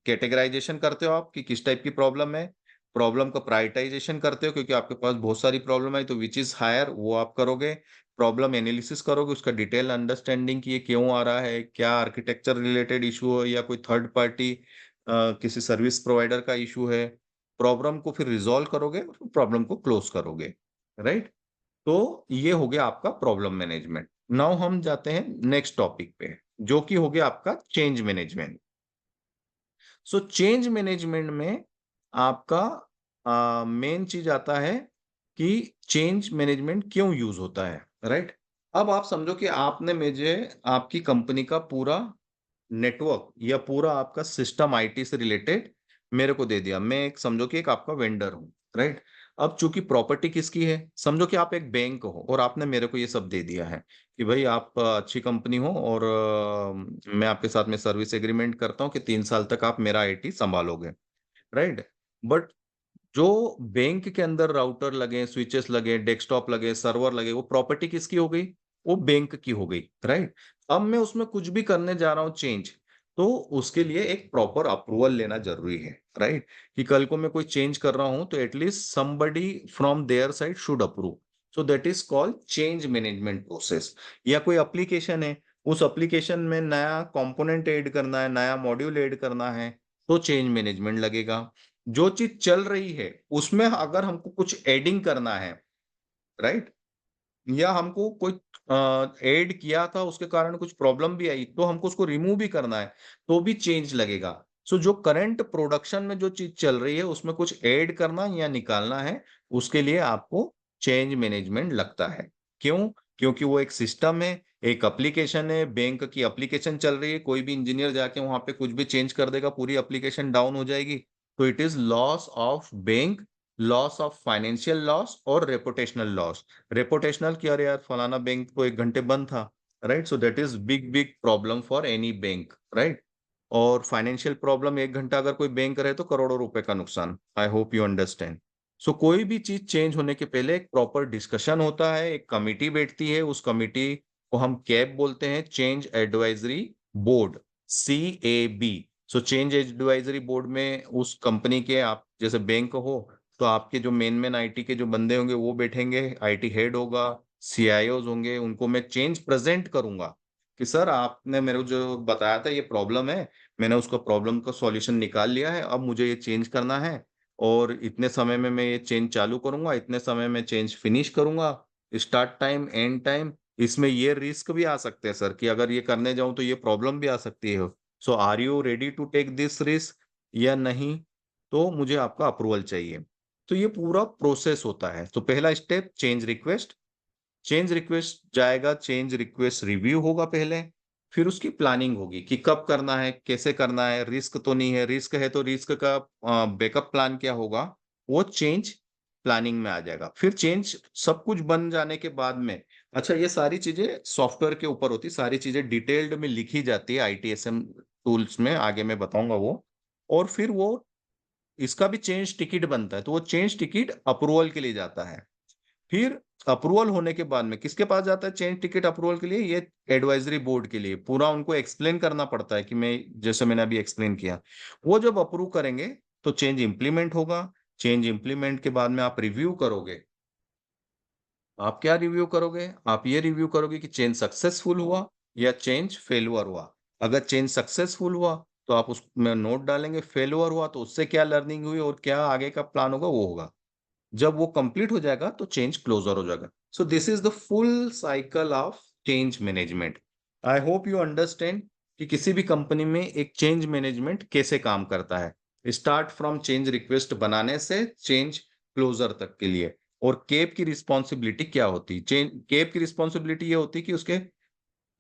कैटेगराइजेशन करते हो आप कि किस टाइप की प्रॉब्लम है। प्रॉब्लम का प्रायोरिटाइजेशन करते हो क्योंकि आपके पास बहुत सारी प्रॉब्लम है, तो विच इज हायर वो आप करोगे। प्रॉब्लम एनालिसिस करोगे, उसका डिटेल अंडरस्टैंडिंग की ये क्यों आ रहा है, क्या आर्किटेक्चर रिलेटेड इशू है या कोई थर्ड पार्टी किसी सर्विस प्रोवाइडर का इशू है। प्रॉब्लम को फिर रिजॉल्व करोगे, प्रॉब्लम को क्लोज करोगे, राइट। तो ये हो गया आपका प्रॉब्लम मैनेजमेंट। नाउ हम जाते हैं नेक्स्ट टॉपिक पे, जो कि हो गया आपका change management. So change management में आपका मेन चीज आता है कि चेंज मैनेजमेंट क्यों यूज होता है, राइट। अब आप समझो कि आपने मुझे आपकी कंपनी का पूरा नेटवर्क या पूरा आपका सिस्टम आईटी से रिलेटेड मेरे को दे दिया। मैं एक समझो कि एक आपका वेंडर हूँ, राइट। अब चूंकि प्रॉपर्टी किसकी है, समझो कि आप एक बैंक हो और आपने मेरे को ये सब दे दिया है कि भाई आप अच्छी कंपनी हो और मैं आपके साथ में सर्विस एग्रीमेंट करता हूँ कि 3 साल तक आप मेरा आईटी संभालोगे, राइट। बट जो बैंक के अंदर राउटर लगे, स्विचेस लगे, डेस्कटॉप लगे, सर्वर लगे, वो प्रॉपर्टी किसकी हो गई? वो बैंक की हो गई, राइट। अब मैं उसमें कुछ भी करने जा रहा हूँ चेंज, तो उसके लिए एक प्रॉपर अप्रूवल लेना जरूरी है, राइट। कि कल को मैं कोई चेंज कर रहा हूं तो at least somebody from their side should approve. So that is called change management process. या कोई एप्लीकेशन है, उस एप्लीकेशन में नया कंपोनेंट ऐड करना है, नया मॉड्यूल ऐड करना है, तो चेंज मैनेजमेंट लगेगा। जो चीज चल रही है उसमें अगर हमको कुछ एडिंग करना है, राइट, या हमको कोई ऐड किया था उसके कारण कुछ प्रॉब्लम भी आई तो हमको उसको रिमूव भी करना है, तो भी चेंज लगेगा। सो जो करंट प्रोडक्शन में जो चीज चल रही है उसमें कुछ ऐड करना या निकालना है, उसके लिए आपको चेंज मैनेजमेंट लगता है। क्यों? क्योंकि वो एक सिस्टम है, एक एप्लीकेशन है, बैंक की एप्लीकेशन चल रही है, कोई भी इंजीनियर जाके वहां पे कुछ भी चेंज कर देगा, पूरी एप्लीकेशन डाउन हो जाएगी। तो it is loss of bank, loss of financial loss और रेपुटेशनल लॉस। रेपुटेशनल कि अरे यार फलाना बैंक तो 1 घंटे बंद था, right. So that is big big problem for any bank, right. और फाइनेंशियल प्रॉब्लम, 1 घंटा अगर कोई बैंक रहे तो करोड़ों रुपए का नुकसान। I hope you understand. So कोई भी चीज चेंज होने के पहले एक प्रॉपर डिस्कशन होता है, एक कमिटी बैठती है, उस कमिटी को हम कैब बोलते हैं, change advisory board, CAB। So change advisory board में उस कंपनी के, आप जैसे बैंक हो तो आपके जो मेन मेन आईटी के जो बंदे होंगे वो बैठेंगे, आईटी हेड होगा, CIOs होंगे, उनको मैं चेंज प्रेजेंट करूंगा कि सर आपने मेरे को जो बताया था ये प्रॉब्लम है, मैंने उसका प्रॉब्लम का सॉल्यूशन निकाल लिया है, अब मुझे ये चेंज करना है, और इतने समय में मैं ये चेंज चालू करूंगा, इतने समय में चेंज फिनिश करूंगा, स्टार्ट टाइम, एंड टाइम, इसमें ये रिस्क भी आ सकते हैं सर कि अगर ये करने जाऊं तो ये प्रॉब्लम भी आ सकती है। So are you ready to take this risk या नहीं? तो मुझे आपका अप्रूवल चाहिए। तो ये पूरा प्रोसेस होता है। तो पहला step change request. Change request जाएगा, चेंज रिक्वेस्ट रिव्यू होगा पहले, फिर उसकी प्लानिंग होगी कि कब करना है, कैसे करना है, रिस्क तो नहीं है, रिस्क है तो रिस्क का बैकअप प्लान क्या होगा, वो चेंज प्लानिंग में आ जाएगा। फिर चेंज सब कुछ बन जाने के बाद में, अच्छा ये सारी चीजें सॉफ्टवेयर के ऊपर होती, सारी चीजें डिटेल्ड में लिखी जाती है आईटीएसएम टूल्स में, आगे मैं बताऊंगा वो। और फिर वो इसका भी चेंज टिकट बनता है, तो वो चेंज टिकट अप्रूवल के लिए जाता है। फिर अप्रूवल होने के बाद में किसके पास जाता है चेंज टिकट अप्रूवल के लिए? ये एडवाइजरी बोर्ड के लिए। पूरा उनको एक्सप्लेन करना पड़ता है कि मैं, जैसे मैंने अभी एक्सप्लेन किया, वो जब अप्रूव करेंगे तो चेंज इंप्लीमेंट होगा। चेंज इंप्लीमेंट के बाद में आप रिव्यू करोगे। आप क्या रिव्यू करोगे? आप ये रिव्यू करोगे कि चेंज सक्सेसफुल हुआ या चेंज फेलुअर हुआ। अगर चेंज सक्सेसफुल हुआ तो आप उसमें नोट डालेंगे, फेलुअर हुआ तो उससे क्या लर्निंग हुई और क्या आगे का प्लान होगा वो होगा। जब वो कंप्लीट हो जाएगा तो चेंज क्लोजर हो जाएगा। So this is the full cycle of change management. I hope you understand कि किसी भी कंपनी में एक चेंज मैनेजमेंट कैसे काम करता है, स्टार्ट फ्रॉम चेंज रिक्वेस्ट बनाने से चेंज क्लोजर तक के लिए। और केप की रिस्पॉन्सिबिलिटी क्या होती? चेंज केप की रिस्पॉन्सिबिलिटी ये होती कि उसके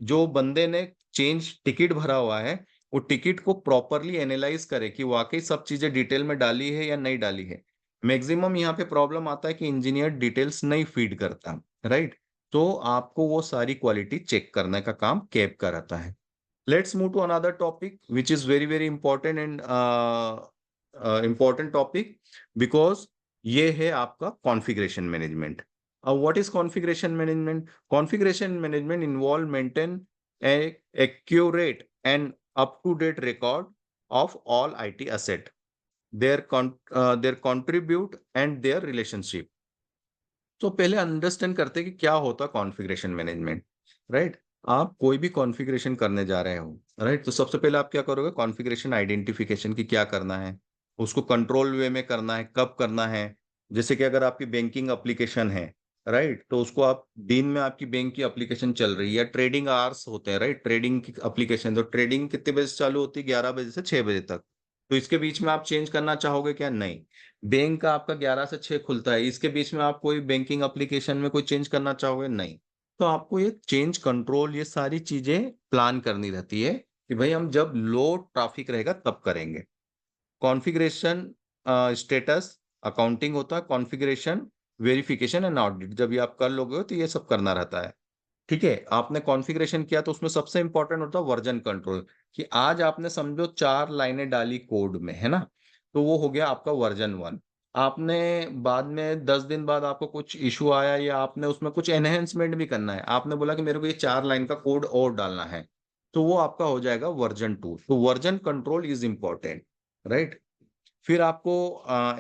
जो बंदे ने चेंज टिकट भरा हुआ है वो टिकट को प्रॉपरली एनालाइज करे कि वाकई सब चीजें डिटेल में डाली है या नहीं डाली है। मैक्सिमम यहाँ पे प्रॉब्लम आता है कि इंजीनियर डिटेल्स नहीं फीड करता, राइट? तो आपको वो सारी क्वालिटी चेक करने का काम कैब का रहता है। Let's move to another topic which is very very important and important topic, because ये है आपका कॉन्फ़िगरेशन मैनेजमेंट। अब what is configuration management? Configuration management involve maintain a accurate and up-to-date record of all IT asset, their contribute and their relationship. तो पहले understand करते हैं कि क्या होता है कॉन्फ़िगरेशन मैनेजमेंट, राइट? आप कोई भी कॉन्फ़िगरेशन करने जा रहे हो, राइट? तो सबसे पहले आप क्या करोगे? कॉन्फ़िगरेशन आइडेंटिफिकेशन की क्या करना है, उसको कंट्रोल वे में करना है, कब करना है। जैसे कि अगर आपकी बैंकिंग एप्लीकेशन है, राइट, तो उसको आप दिन में आपकी बैंक की एप्लीकेशन चल रही है, या ट्रेडिंग आवर्स होते हैं, राइट, ट्रेडिंग की एप्लीकेशन, तो ट्रेडिंग कितने बजे से चालू होती है? 11 बजे से 6 बजे तक। तो इसके बीच में आप चेंज करना चाहोगे क्या? नहीं। बैंक का आपका 11 से 6 खुलता है, इसके बीच में आप कोई बैंकिंग एप्लीकेशन में कोई चेंज करना चाहोगे? नहीं। तो आपको ये चेंज कंट्रोल, ये सारी चीजें प्लान करनी रहती है कि भाई हम जब लो ट्रैफिक रहेगा तब करेंगे। कॉन्फ़िगरेशन स्टेटस अकाउंटिंग होता है, कॉन्फ़िगरेशन वेरिफिकेशन एंड ऑडिट जब ये आप कर लोगे तो ये सब करना रहता है। ठीक है, आपने कॉन्फ़िगरेशन किया तो उसमें सबसे इंपॉर्टेंट होता है वर्जन कंट्रोल, कि आज आपने समझो 4 लाइनें डाली कोड में, है ना? तो वो हो गया आपका वर्जन 1। आपने बाद में 10 दिन बाद आपको कुछ इशू आया या आपने उसमें कुछ एनहेंसमेंट भी करना है, आपने बोला कि मेरे को ये 4 लाइन का कोड और डालना है, तो वो आपका हो जाएगा वर्जन 2। तो version control is important, right? फिर आपको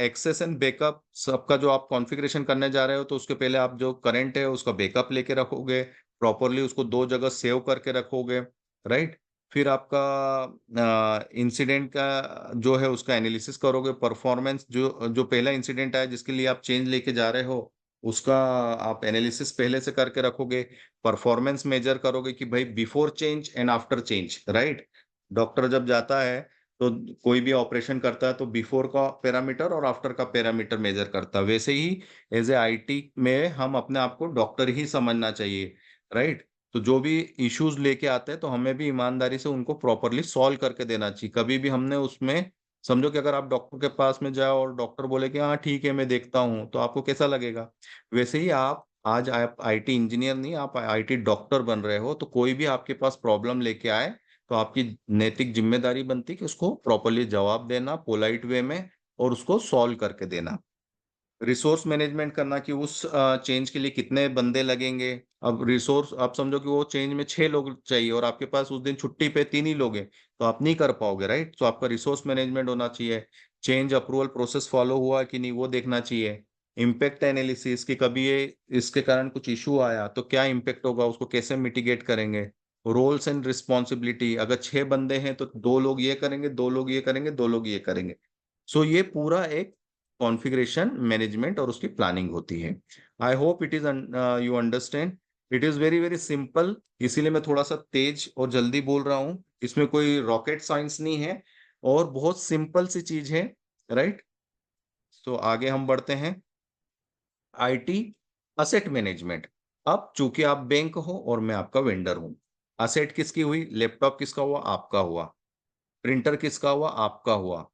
एक्सेस एंड बैकअप सबका जो आप कॉन्फ़िगरेशन करने जा रहे हो, तो उसके पहले आप जो करंट है उसका बैकअप लेके रखोगे, प्रॉपरली उसको 2 जगह सेव करके रखोगे, राइट? फिर आपका इंसिडेंट का जो है उसका एनालिसिस करोगे, परफॉर्मेंस जो जो पहला इंसिडेंट आया जिसके लिए आप चेंज लेके जा रहे हो उसका आप एनालिसिस पहले से करके रखोगे। परफॉर्मेंस मेजर करोगे कि भाई before change and after change, right? Doctor जब जाता है तो कोई भी ऑपरेशन करता है तो बिफोर का पैरामीटर और आफ्टर का पैरामीटर मेजर करता है। वैसे ही एज ए आईटी में हम अपने आप को डॉक्टर ही समझना चाहिए, राइट? तो जो भी इश्यूज लेके आते हैं तो हमें भी ईमानदारी से उनको प्रॉपरली सॉल्व करके देना चाहिए। कभी भी हमने उसमें, समझो कि अगर आप डॉक्टर के पास में जाओ और डॉक्टर बोले कि हाँ ठीक है मैं देखता हूँ, तो आपको कैसा लगेगा? वैसे ही आप आईटी इंजीनियर नहीं, आप आईटी डॉक्टर बन रहे हो, तो कोई भी आपके पास प्रॉब्लम लेके आए तो आपकी नैतिक जिम्मेदारी बनती है कि उसको प्रॉपरली जवाब देना पोलाइट वे में और उसको सॉल्व करके देना। रिसोर्स मैनेजमेंट करना कि उस चेंज के लिए कितने बंदे लगेंगे। अब रिसोर्स आप समझो कि वो चेंज में 6 लोग चाहिए और आपके पास उस दिन छुट्टी पे 3 ही लोग हैं, तो आप नहीं कर पाओगे, राइट? तो आपका रिसोर्स मैनेजमेंट होना चाहिए। चेंज अप्रूवल प्रोसेस फॉलो हुआ कि नहीं वो देखना चाहिए। इम्पैक्ट एनालिसिस कि कभी ये इसके कारण कुछ इशू आया तो क्या इम्पैक्ट होगा, उसको कैसे मिटिगेट करेंगे। रोल्स एंड रिस्पॉन्सिबिलिटी, अगर 6 बंदे हैं तो 2 लोग ये करेंगे, 2 लोग ये करेंगे, 2 लोग ये करेंगे। सो ये पूरा एक कॉन्फ़िगरेशन मैनेजमेंट और उसकी प्लानिंग होती है। I hope it is you understand. It is very very simple, इसीलिए मैं थोड़ा सा तेज और जल्दी बोल रहा हूँ। इसमें कोई रॉकेट साइंस नहीं है और बहुत सिंपल सी चीज है, राइट। तो आगे हम बढ़ते हैं। IT asset management. अब चूंकि आप बैंक हो और मैं आपका वेंडर हूं, असेट किसकी हुई? लैपटॉप किसका हुआ? आपका हुआ। प्रिंटर किसका हुआ? आपका हुआ।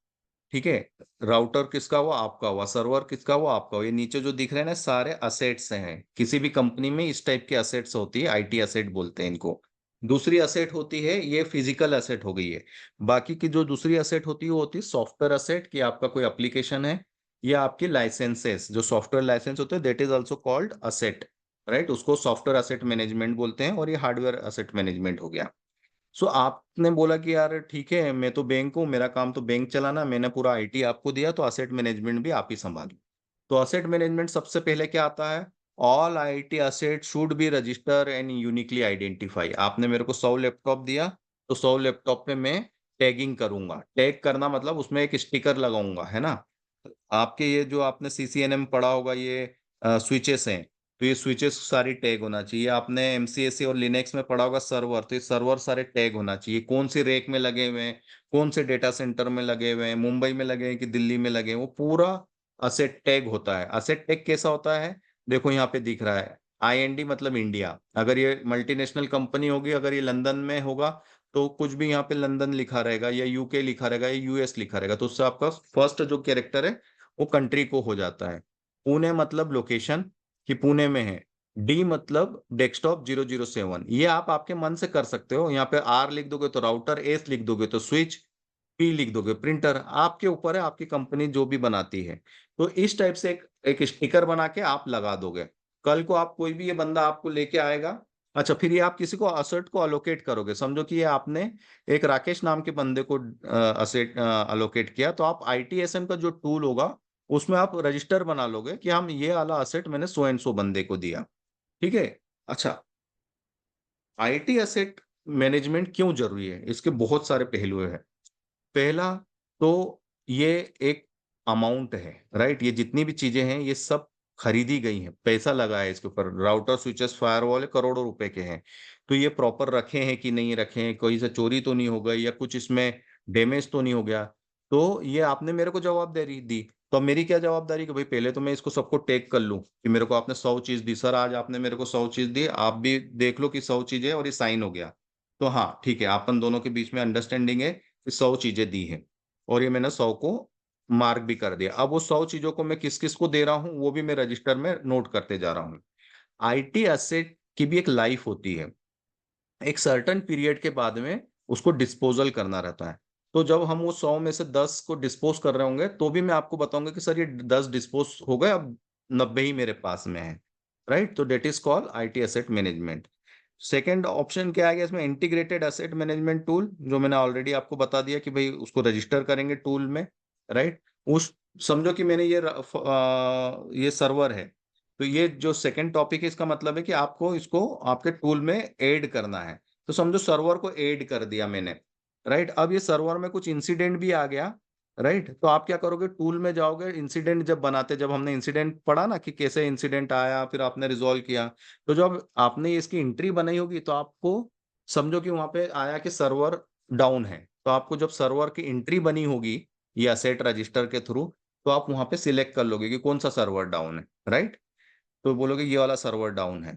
ठीक है। राउटर किसका हुआ? आपका हुआ। सर्वर किसका हुआ? आपका हुआ। ये नीचे जो दिख रहे हैं ना, सारे असेट्स हैं। किसी भी कंपनी में इस टाइप के असेट्स होती है, आईटी असेट बोलते हैं इनको। दूसरी असेट होती है, ये फिजिकल असेट हो गई है। बाकी की जो दूसरी असेट होती है वो होती है सॉफ्टवेयर असेट, कि आपका कोई एप्लीकेशन है या आपकी लाइसेंसेस, जो सॉफ्टवेयर लाइसेंस होते हैं, that is also called asset, right. उसको सॉफ्टवेयर असेट मैनेजमेंट बोलते हैं, और ये हार्डवेयर असेट मैनेजमेंट हो गया। सो आपने बोला कि यार ठीक है, मैं तो बैंक हूँ, मेरा काम तो बैंक चलाना, मैंने पूरा आईटी आपको दिया, तो असेट मैनेजमेंट भी आप ही संभालो। तो असेट मैनेजमेंट सबसे पहले क्या आता है? All IT asset should be register and uniquely identify. आपने मेरे को 100 लैपटॉप दिया, तो 100 लैपटॉप पे मैं टैगिंग करूंगा। टैग करना मतलब उसमें एक स्टिकर लगाऊंगा, है ना। आपके ये जो आपने सीसीएनएम पढ़ा होगा, ये स्विचेस हैं, तो ये स्विचेस सारी टैग होना चाहिए। आपने एमसीएसई और लिनक्स में पढ़ा होगा सर्वर, तो ये सर्वर सारे टैग होना चाहिए। कौन से रेक में लगे हुए हैं, कौन से डेटा सेंटर में लगे हुए हैं, मुंबई में लगे हैं कि दिल्ली में लगे हैं, वो पूरा असेट टैग होता है। असेट टैग कैसा होता है? देखो यहाँ पे दिख रहा है, आईएनडी मतलब इंडिया। अगर ये मल्टीनेशनल कंपनी होगी, अगर ये लंदन में होगा, तो कुछ भी यहाँ पे लंदन लिखा रहेगा या यूके लिखा रहेगा या यूएस लिखा रहेगा, तो उससे आपका फर्स्ट जो कैरेक्टर है वो कंट्री को हो जाता है। पुणे मतलब लोकेशन, कि पुणे में है। डी मतलब डेस्कटॉप 007, ये आप आपके मन से कर सकते हो। यहाँ पे आर लिख दोगे तो राउटर, एस लिख दोगे तो स्विच, पी लिख दोगे प्रिंटर। आपके ऊपर है, आपकी कंपनी जो भी बनाती है। तो इस टाइप से एक स्टिकर बना के आप लगा दोगे। कल को आप कोई भी ये बंदा आपको लेके आएगा। अच्छा, फिर ये आप किसी को असेट को अलोकेट करोगे, समझो कि ये आपने एक राकेश नाम के बंदे को असेट अलोकेट किया, तो आप आईटीएसएम का जो टूल होगा उसमें आप रजिस्टर बना लोगे कि हम ये वाला असेट मैंने सो एंड सो बंदे को दिया। ठीक है। अच्छा, आईटी असेट मैनेजमेंट क्यों जरूरी है? इसके बहुत सारे पहलू हैं। पहला तो ये एक अमाउंट है, राइट। ये जितनी भी चीजें हैं ये सब खरीदी गई हैं, पैसा लगा है इसके ऊपर। राउटर स्विचेस फायरवॉल करोड़ों रुपए के हैं। तो ये प्रॉपर रखे हैं कि नहीं रखे हैं, कोई से चोरी तो नहीं हो गई, या कुछ इसमें डैमेज तो नहीं हो गया। तो ये आपने मेरे को जवाबदारी दी, तो अब मेरी क्या जवाबदारी कि भाई पहले तो मैं इसको सबको टेक कर लूं कि मेरे को आपने 100 चीज दी। सर आज आपने मेरे को 100 चीज दी, आप भी देख लो कि 100 चीजें और ये साइन हो गया। तो हाँ ठीक है, अपन दोनों के बीच में अंडरस्टैंडिंग है कि 100 चीजें दी हैं, और ये मैंने 100 को मार्क भी कर दिया। अब वो 100 चीजों को मैं किस किस को दे रहा हूँ वो भी मैं रजिस्टर में नोट करते जा रहा हूँ। आईटी एसेट की भी एक लाइफ होती है, एक सर्टेन पीरियड के बाद में उसको डिस्पोजल करना रहता है। तो जब हम वो 100 में से 10 को डिस्पोज कर रहे होंगे, तो भी मैं आपको बताऊंगा कि सर ये 10 डिस्पोज हो गए, अब 90 ही मेरे पास में है, राइट। तो that is called IT asset management. Second option क्या आ गया इसमें? इंटीग्रेटेड एसेट मैनेजमेंट टूल, जो मैंने ऑलरेडी आपको बता दिया कि भाई उसको रजिस्टर करेंगे टूल में, राइट। उस समझो कि मैंने ये सर्वर है, तो ये जो सेकंड टॉपिक है इसका मतलब है कि आपको इसको आपके टूल में ऐड करना है। तो समझो सर्वर को ऐड कर दिया मैंने, राइट। अब ये सर्वर में कुछ इंसिडेंट भी आ गया, राइट। तो आप क्या करोगे? टूल में जाओगे, इंसिडेंट जब बनाते, जब हमने इंसिडेंट पढ़ा ना कि कैसे इंसिडेंट आया फिर आपने रिजॉल्व किया, तो जब आपने इसकी एंट्री बनाई होगी तो आपको समझो कि वहां पे आया कि सर्वर डाउन है, तो आपको जब सर्वर की एंट्री बनी होगी ये असेट रजिस्टर के थ्रू, तो आप वहां पे सिलेक्ट कर लोगे कि कौन सा सर्वर डाउन है, राइट। तो बोलोगे ये वाला सर्वर डाउन है,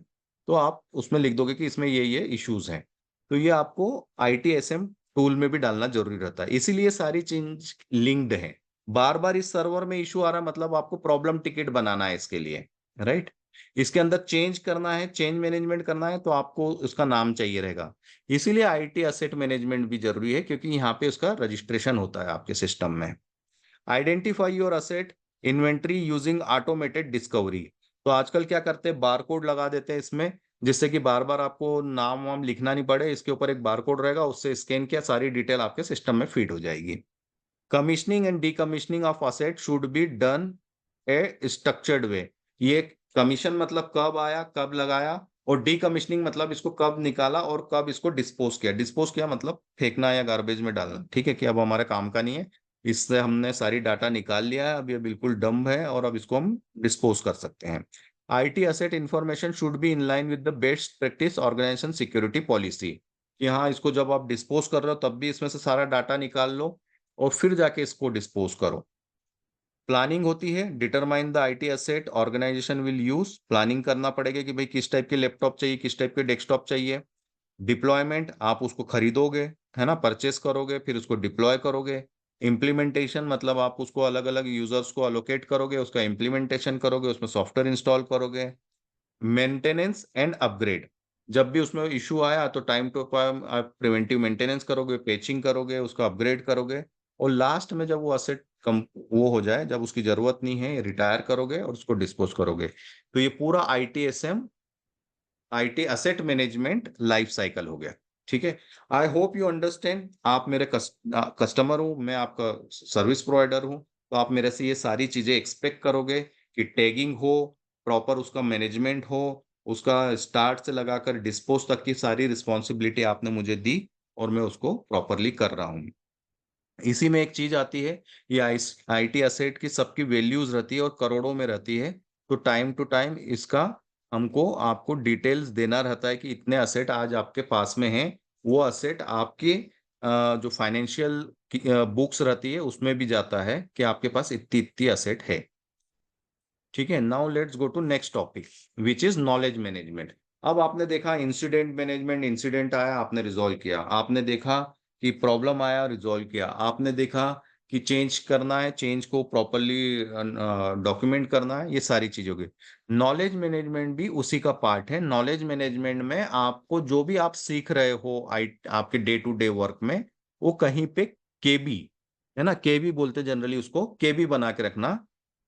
तो आप उसमें लिख दोगे कि इसमें ये इश्यूज हैं। तो ये आपको आईटीएसएम टूल में भी डालना जरूरी रहता है, इसीलिए सारी चीज लिंक्ड है। बार बार इस सर्वर में इशू आ रहा है मतलब आपको प्रॉब्लम टिकट बनाना है इसके लिए, राइट। इसके अंदर चेंज करना है, चेंज मैनेजमेंट करना है, तो आपको उसका नाम चाहिए रहेगा। इसीलिए आईटी असेट मैनेजमेंट भी जरूरी है, क्योंकि यहाँ पे उसका रजिस्ट्रेशन होता है आपके सिस्टम में। Identify your asset inventory using automated discovery. तो आजकल क्या करते हैं, बारकोड लगा देते हैं इसमें, जिससे कि बार बार आपको नाम वाम लिखना नहीं पड़े। इसके ऊपर एक बारकोड रहेगा, उससे स्कैन किया सारी डिटेल आपके सिस्टम में फीड हो जाएगी। Commissioning and decommissioning of asset should be done A structured way. ये कमीशन मतलब कब आया, कब लगाया, और डीकमीशनिंग मतलब इसको कब निकाला और कब इसको डिस्पोज किया। डिस्पोज किया मतलब फेंकना या गार्बेज में डालना, ठीक है, कि अब हमारे काम का नहीं है, इससे हमने सारी डाटा निकाल लिया है, अब ये बिल्कुल डम्ब है और अब इसको हम डिस्पोज कर सकते हैं। IT asset information should be in line with the best practice organization security policy, कि हाँ इसको जब आप डिस्पोज कर रहे हो तब भी इसमें से सारा डाटा निकाल लो और फिर जाके इसको डिस्पोज करो। प्लानिंग होती है, determine the IT asset organization will use, planning करना पड़ेगा कि भाई किस टाइप के लैपटॉप चाहिए, किस टाइप के डेस्कटॉप चाहिए। डिप्लॉयमेंट, आप उसको खरीदोगे, है ना, परचेस करोगे, फिर उसको डिप्लॉय करोगे। इम्प्लीमेंटेशन मतलब आप उसको अलग अलग यूजर्स को अलोकेट करोगे, उसका इम्प्लीमेंटेशन करोगे, उसमें सॉफ्टवेयर इंस्टॉल करोगे। मेंटेनेंस एंड अपग्रेड, जब भी उसमें इशू आया तो टाइम टू टाइम आप प्रिवेंटिव मेंटेनेंस करोगे, पेचिंग करोगे, उसका अपग्रेड करोगे। और लास्ट में जब वो असेट कम वो हो जाए, जब उसकी जरूरत नहीं है, रिटायर करोगे और उसको डिस्पोज करोगे। तो ये पूरा ITSM, IT asset management life cycle हो गया। ठीक है, आई होप यू अंडरस्टैंड। आप मेरे कस्टमर हो, मैं आपका सर्विस प्रोवाइडर हूं, तो आप मेरे से ये सारी चीजें एक्सपेक्ट करोगे कि टैगिंग हो, प्रॉपर उसका मैनेजमेंट हो, उसका स्टार्ट से लगाकर डिस्पोज तक की सारी रिस्पॉन्सिबिलिटी आपने मुझे दी और मैं उसको प्रॉपरली कर रहा हूँ। इसी में एक चीज आती है, ये आईटी असेट की सबकी वैल्यूज रहती है और करोड़ों में रहती है। तो टाइम टू टाइम इसका हमको आपको डिटेल्स देना रहता है कि इतने असेट आज आपके पास में हैं। वो असेट आपकी जो फाइनेंशियल बुक्स रहती है उसमें भी जाता है कि आपके पास इतनी इतनी असेट है। ठीक है, now let's go to next topic which is knowledge management. अब आपने देखा इंसिडेंट मैनेजमेंट, इंसिडेंट आया आपने रिजॉल्व किया, आपने देखा कि प्रॉब्लम आया रिजॉल्व किया, आपने देखा कि चेंज करना है, चेंज को प्रॉपरली डॉक्यूमेंट करना है, ये सारी चीजों की। नॉलेज मैनेजमेंट भी उसी का पार्ट है। नॉलेज मैनेजमेंट में आपको जो भी आप सीख रहे हो आपके डे टू डे वर्क में, वो कहीं पे केबी, है ना, केबी बोलते जनरली उसको, केबी बना के रखना,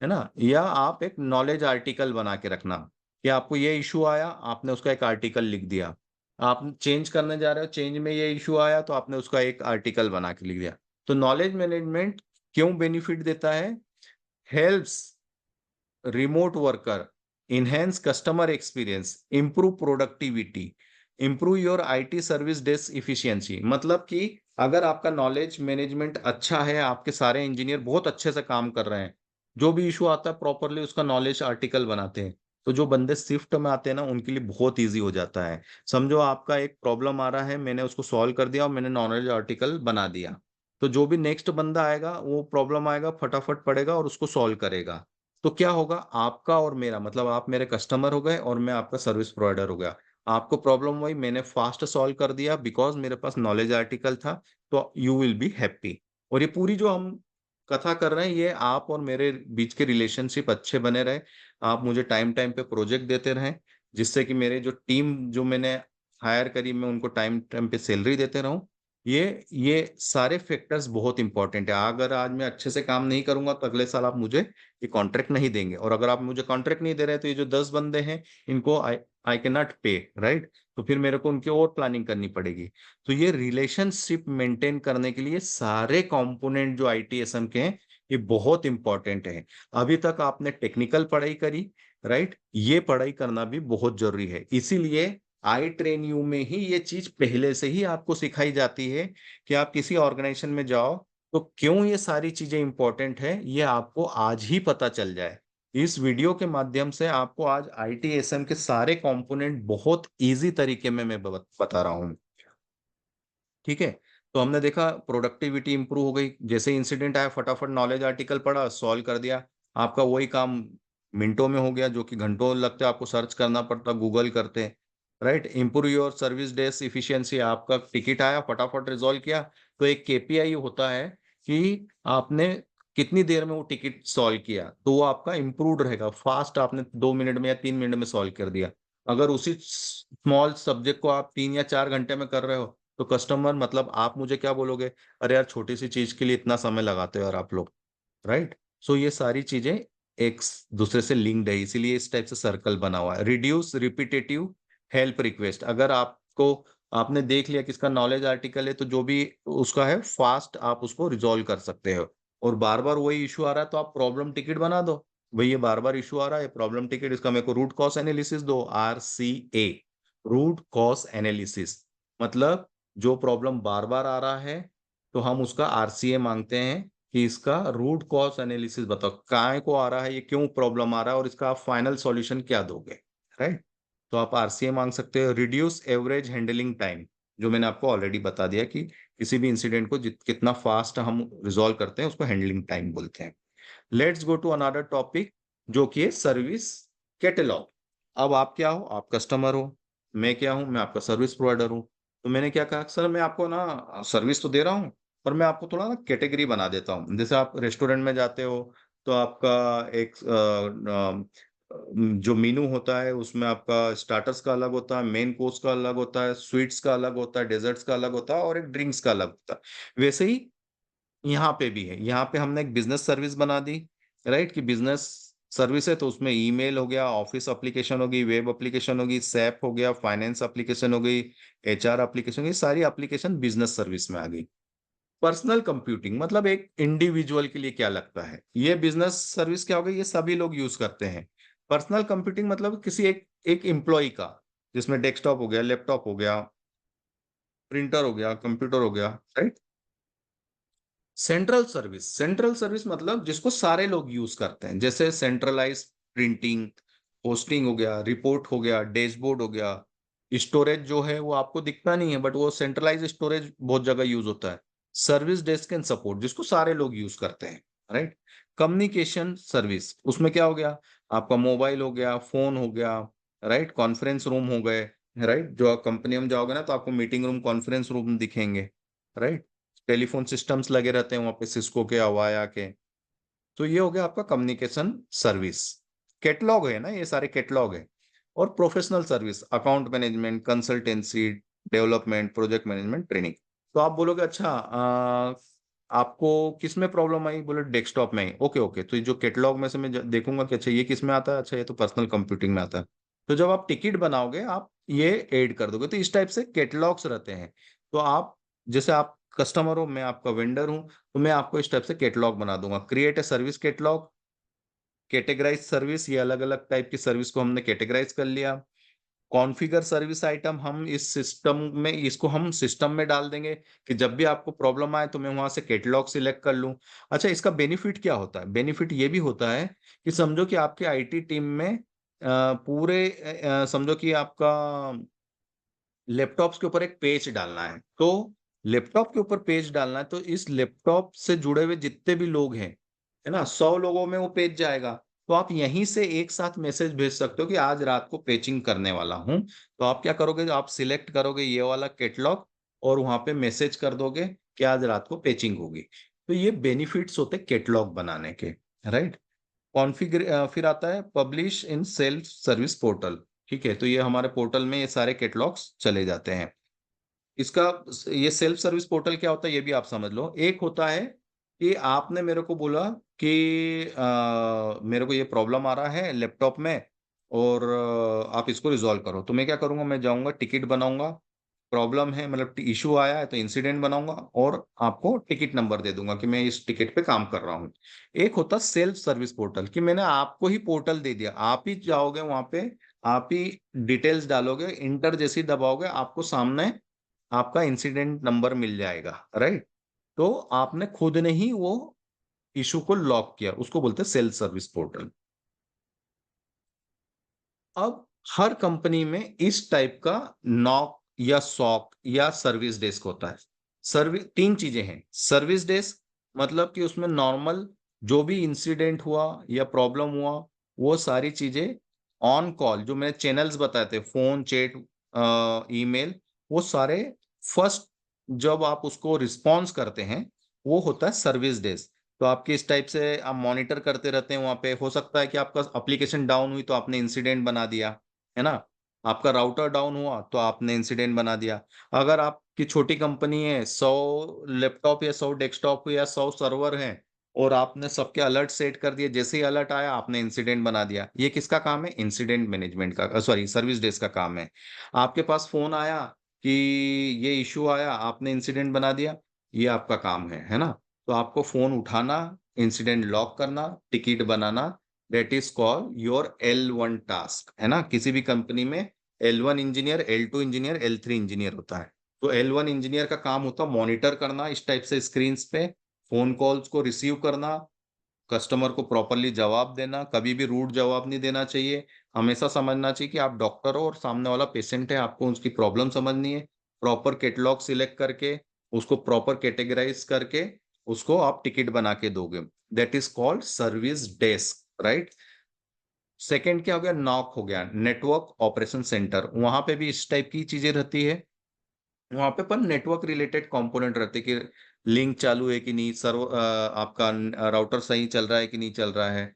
है ना। या आप एक नॉलेज आर्टिकल बना के रखना कि आपको ये इशू आया, आपने उसका एक आर्टिकल लिख दिया। आप चेंज करने जा रहे हो, चेंज में ये इशू आया तो आपने उसका एक आर्टिकल बना के लिख दिया। तो नॉलेज मैनेजमेंट क्यों बेनिफिट देता है? Helps remote worker, enhance customer experience, improve productivity, improve your IT service desk efficiency. मतलब कि अगर आपका नॉलेज मैनेजमेंट अच्छा है, आपके सारे इंजीनियर बहुत अच्छे से काम कर रहे हैं, जो भी इशू आता है प्रॉपरली उसका नॉलेज आर्टिकल बनाते हैं, तो जो बंदे शिफ्ट में आते हैं ना उनके लिए बहुत ईजी हो जाता है। समझो आपका एक प्रॉब्लम आ रहा है, मैंने उसको सॉल्व कर दिया और मैंने नॉलेज आर्टिकल बना दिया, तो जो भी नेक्स्ट बंदा आएगा वो प्रॉब्लम आएगा फटाफट पड़ेगा और उसको सॉल्व करेगा। तो क्या होगा, आपका और मेरा मतलब आप मेरे कस्टमर हो गए और मैं आपका सर्विस प्रोवाइडर हो गया। आपको प्रॉब्लम हुई, मैंने फास्ट सॉल्व कर दिया बिकॉज मेरे पास नॉलेज आर्टिकल था, तो यू विल बी हैप्पी। और ये पूरी जो हम कथा कर रहे हैं, ये आप और मेरे बीच के रिलेशनशिप अच्छे बने रहे, आप मुझे टाइम टाइम पे प्रोजेक्ट देते रहें, जिससे कि मेरे जो टीम जो मैंने हायर करी मैं उनको टाइम टाइम पे सैलरी देते रहूं। ये सारे फैक्टर्स बहुत इंपॉर्टेंट है। अगर आज मैं अच्छे से काम नहीं करूंगा तो अगले साल आप मुझे ये कॉन्ट्रैक्ट नहीं देंगे, और अगर आप मुझे कॉन्ट्रैक्ट नहीं दे रहे तो ये जो 10 बंदे हैं इनको आई आई कैन नॉट पे, राइट। तो फिर मेरे को उनकी और प्लानिंग करनी पड़ेगी। तो ये रिलेशनशिप मेंटेन करने के लिए सारे कंपोनेंट जो आईटीएसएम के हैं ये बहुत इंपॉर्टेंट है। अभी तक आपने टेक्निकल पढ़ाई करी, राइट, ये पढ़ाई करना भी बहुत जरूरी है। इसीलिए आई ट्रेन यू में ही ये चीज पहले से ही आपको सिखाई जाती है कि आप किसी ऑर्गेनाइजेशन में जाओ तो क्यों ये सारी चीजें इंपॉर्टेंट है, ये आपको आज ही पता चल जाए। इस वीडियो के माध्यम से आपको आज आईटीएसएम के सारे कंपोनेंट बहुत इजी तरीके में मैं बता रहा हूँ। ठीक है, तो हमने देखा प्रोडक्टिविटी इंप्रूव हो गई, जैसे इंसिडेंट आया फटाफट नॉलेज आर्टिकल पढ़ा सॉल्व कर दिया, आपका वही काम मिनटों में हो गया, जो कि घंटों लगते आपको सर्च करना पड़ता गूगल करते। Right, improve your service desk efficiency, आपका टिकट आया फटाफट रिजॉल्व किया। तो एक केपीआई होता है कि आपने कितनी देर में वो टिकट सॉल्व किया, तो वो आपका इंप्रूव्ड रहेगा, फास्ट आपने 2 मिनट में या 3 मिनट में सॉल्व कर दिया। अगर उसी स्मॉल सब्जेक्ट को आप 3 या 4 घंटे में कर रहे हो तो कस्टमर मतलब आप मुझे क्या बोलोगे, अरे यार छोटी सी चीज के लिए इतना समय लगाते हो यार आप लोग, राइट। सो ये सारी चीजें एक दूसरे से लिंक्ड है, इसीलिए इस टाइप से सर्कल बना हुआ है। रिड्यूस रिपीटेटिव हेल्प रिक्वेस्ट, अगर आपको आपने देख लिया किसका नॉलेज आर्टिकल है तो जो भी उसका है फास्ट आप उसको रिजॉल्व कर सकते हो। और बार बार वही इशू आ रहा है तो आप प्रॉब्लम टिकट बना दो, भाई ये बार बार इशू आ रहा है प्रॉब्लम टिकट, इसका मेरे को रूट कॉज एनालिसिस दो, RCA, रूट कॉज एनालिसिस। मतलब जो प्रॉब्लम बार बार आ रहा है तो हम उसका RCA मांगते हैं, कि इसका रूट कॉज एनालिसिस बताओ, काय को आ रहा है, ये क्यों प्रॉब्लम आ रहा है और इसका आप फाइनल सॉल्यूशन क्या दोगे, राइट। तो आप आरसीए मांग सकते हो। रिड्यूस एवरेज हैंडलिंग टाइम, जो मैंने आपको ऑलरेडी बता दिया कि किसी भी इंसिडेंट को कितना फास्ट हम रिजॉल्व करते हैं उसको हैंडलिंग टाइम बोलते हैं। Let's go to another topic, जो कि है सर्विस कैटलॉग। अब आप क्या हो, आप कस्टमर हो, मैं क्या हूं, मैं आपका सर्विस प्रोवाइडर हूं। तो मैंने क्या कहा, सर मैं आपको ना सर्विस तो दे रहा हूं, पर मैं आपको थोड़ा ना कैटेगरी बना देता हूँ। जैसे आप रेस्टोरेंट में जाते हो तो आपका एक जो मेनू होता है उसमें आपका स्टार्टर्स का अलग होता है, मेन कोर्स का अलग होता है, स्वीट्स का अलग होता है, डेजर्ट्स का अलग होता है और एक ड्रिंक्स का अलग होता है। वैसे ही यहाँ पे भी है, यहाँ पे हमने एक बिजनेस सर्विस बना दी, राइट, कि बिजनेस सर्विस है तो उसमें ईमेल हो गया, ऑफिस एप्लीकेशन होगी, वेब एप्लीकेशन होगी, सैप हो गया, फाइनेंस एप्लीकेशन हो गई, एचआर एप्लीकेशन, ये सारी एप्लीकेशन बिजनेस सर्विस में आ गई। पर्सनल कंप्यूटिंग मतलब एक इंडिविजुअल के लिए क्या लगता है, ये बिजनेस सर्विस क्या होगा, ये सभी लोग यूज करते हैं। पर्सनल कंप्यूटिंग मतलब किसी एक एक एम्प्लॉय का, जिसमें डेस्कटॉप हो गया, लैपटॉप हो गया, प्रिंटर हो गया, कंप्यूटर हो गया, right. Central service, central service मतलब जिसको सारे लोग यूज करते हैं, जैसे सेंट्रलाइज प्रिंटिंग, होस्टिंग हो गया, रिपोर्ट हो गया, डैशबोर्ड हो गया। स्टोरेज जो है वो आपको दिखता नहीं है, बट वो सेंट्रलाइज स्टोरेज बहुत जगह यूज होता है। सर्विस डेस्क एंड सपोर्ट, जिसको सारे लोग यूज करते हैं, राइट। कम्युनिकेशन सर्विस, उसमें क्या हो गया, आपका मोबाइल हो गया, फोन हो गया, राइट, कॉन्फ्रेंस रूम हो गए, राइट। जो आप कंपनी में जाओगे ना तो आपको मीटिंग रूम, कॉन्फ्रेंस रूम दिखेंगे, राइट। टेलीफोन सिस्टम्स लगे रहते हैं वहां पे, सिस्को के, अवाया के। तो ये हो गया आपका कम्युनिकेशन सर्विस। कैटलॉग है ना, ये सारे कैटलॉग है। और professional service, account management, consultancy, development, project management, training. तो आप बोलोगे अच्छा आपको किस में प्रॉब्लम आई, बोले डेस्कटॉप में ही, ओके ओके, तो ये जो कैटलॉग में से मैं देखूंगा कि अच्छा ये किस में आता है, अच्छा ये तो पर्सनल कंप्यूटिंग में आता है। तो जब आप टिकट बनाओगे आप ये ऐड कर दोगे, तो इस टाइप से कैटलॉग्स रहते हैं। तो आप, जैसे आप कस्टमर हो, मैं आपका वेंडर हूं, तो मैं आपको इस टाइप से कैटलॉग बना दूंगा। Create a service catalog, categorize service, ये अलग अलग टाइप की सर्विस को हमने कैटेगराइज कर लिया। कॉन्फ़िगर सर्विस आइटम, हम इस सिस्टम में, इसको हम सिस्टम में डाल देंगे कि जब भी आपको प्रॉब्लम आए तो मैं वहां से कैटलॉग सिलेक्ट कर लूं। अच्छा, इसका बेनिफिट क्या होता है, बेनिफिट ये भी होता है कि समझो कि आपके आईटी टीम में पूरे समझो कि आपका लैपटॉप्स के ऊपर एक पेज डालना है, तो लैपटॉप के ऊपर पेज डालना है, तो इस लैपटॉप से जुड़े हुए जितने भी लोग हैं, है ना, 100 लोगों में वो पेज जाएगा। तो आप यहीं से एक साथ मैसेज भेज सकते हो कि आज रात को पेचिंग करने वाला हूं। तो आप क्या करोगे, आप सिलेक्ट करोगे ये वाला कैटलॉग और वहां पे मैसेज कर दोगे कि आज रात को पेचिंग होगी। तो ये बेनिफिट्स होते कैटलॉग बनाने के, राइट। कॉन्फ़िगर फिर आता है publish in self service portal. ठीक है, तो ये हमारे पोर्टल में ये सारे कैटलॉग्स चले जाते हैं। इसका, ये सेल्फ सर्विस पोर्टल क्या होता है ये भी आप समझ लो। एक होता है कि आपने मेरे को बोला कि मेरे को ये प्रॉब्लम आ रहा है लैपटॉप में और आप इसको रिजॉल्व करो। तो मैं क्या करूंगा, मैं जाऊंगा टिकट बनाऊंगा, प्रॉब्लम है मतलब इशू आया है तो इंसिडेंट बनाऊंगा और आपको टिकट नंबर दे दूंगा कि मैं इस टिकट पे काम कर रहा हूँ। एक होता सेल्फ सर्विस पोर्टल, कि मैंने आपको ही पोर्टल दे दिया, आप ही जाओगे वहां पे, आप ही डिटेल्स डालोगे, इंटर जैसी दबाओगे, आपको सामने आपका इंसिडेंट नंबर मिल जाएगा, राइट। तो आपने खुद ने ही वो इशू को लॉक किया, उसको बोलते हैं सेल्फ सर्विस पोर्टल। अब हर कंपनी में इस टाइप का नॉक या सॉक या सर्विस डेस्क होता है। सर्विस, तीन चीजें हैं। सर्विस डेस्क मतलब कि उसमें नॉर्मल जो भी इंसिडेंट हुआ या प्रॉब्लम हुआ, वो सारी चीजें ऑन कॉल, जो मैंने चैनल्स बताए थे, फोन, चैट, ईमेल, वो सारे फर्स्ट जब आप उसको रिस्पॉन्स करते हैं, वो होता है सर्विस डेस्क। तो आपके इस टाइप से आप मॉनिटर करते रहते हैं वहां पे। हो सकता है कि आपका एप्लीकेशन डाउन हुई तो आपने इंसिडेंट बना दिया, है ना। आपका राउटर डाउन हुआ तो आपने इंसिडेंट बना दिया। अगर आपकी छोटी कंपनी है, 100 लैपटॉप या 100 डेस्कटॉप या 100 सर्वर हैं, और आपने सबके अलर्ट सेट कर दिए, जैसे ही अलर्ट आया आपने इंसिडेंट बना दिया। ये किसका काम है, इंसिडेंट मैनेजमेंट का, सॉरी सर्विस डेस्क का काम है। आपके पास फोन आया कि ये इशू आया, आपने इंसिडेंट बना दिया, ये आपका काम है ना। तो आपको फोन उठाना, इंसिडेंट लॉक करना, ticket banana, that is call your L1 task, है ना। किसी भी कंपनी में L1 engineer, L2 engineer, L3 engineer होता है। तो L1 इंजीनियर का काम होता है मॉनिटर करना इस टाइप से स्क्रीन पे, फोन कॉल्स को रिसीव करना, कस्टमर को प्रॉपरली जवाब देना, कभी भी रूड जवाब नहीं देना चाहिए। हमेशा समझना चाहिए कि आप डॉक्टर हो और सामने वाला पेशेंट है, आपको उसकी प्रॉब्लम समझनी है। प्रॉपर कैटलॉग सिलेक्ट करके, उसको प्रॉपर कैटेगराइज करके, उसको आप टिकट बना के दोगे। That is called service desk, right. Second क्या हो गया, नॉक हो गया, नेटवर्क ऑपरेशन सेंटर। वहां पे भी इस टाइप की चीजें रहती है। वहां पे पर नेटवर्क रिलेटेड कंपोनेंट रहते हैं कि लिंक चालू है कि नहीं, आपका राउटर सही चल रहा है कि नहीं चल रहा है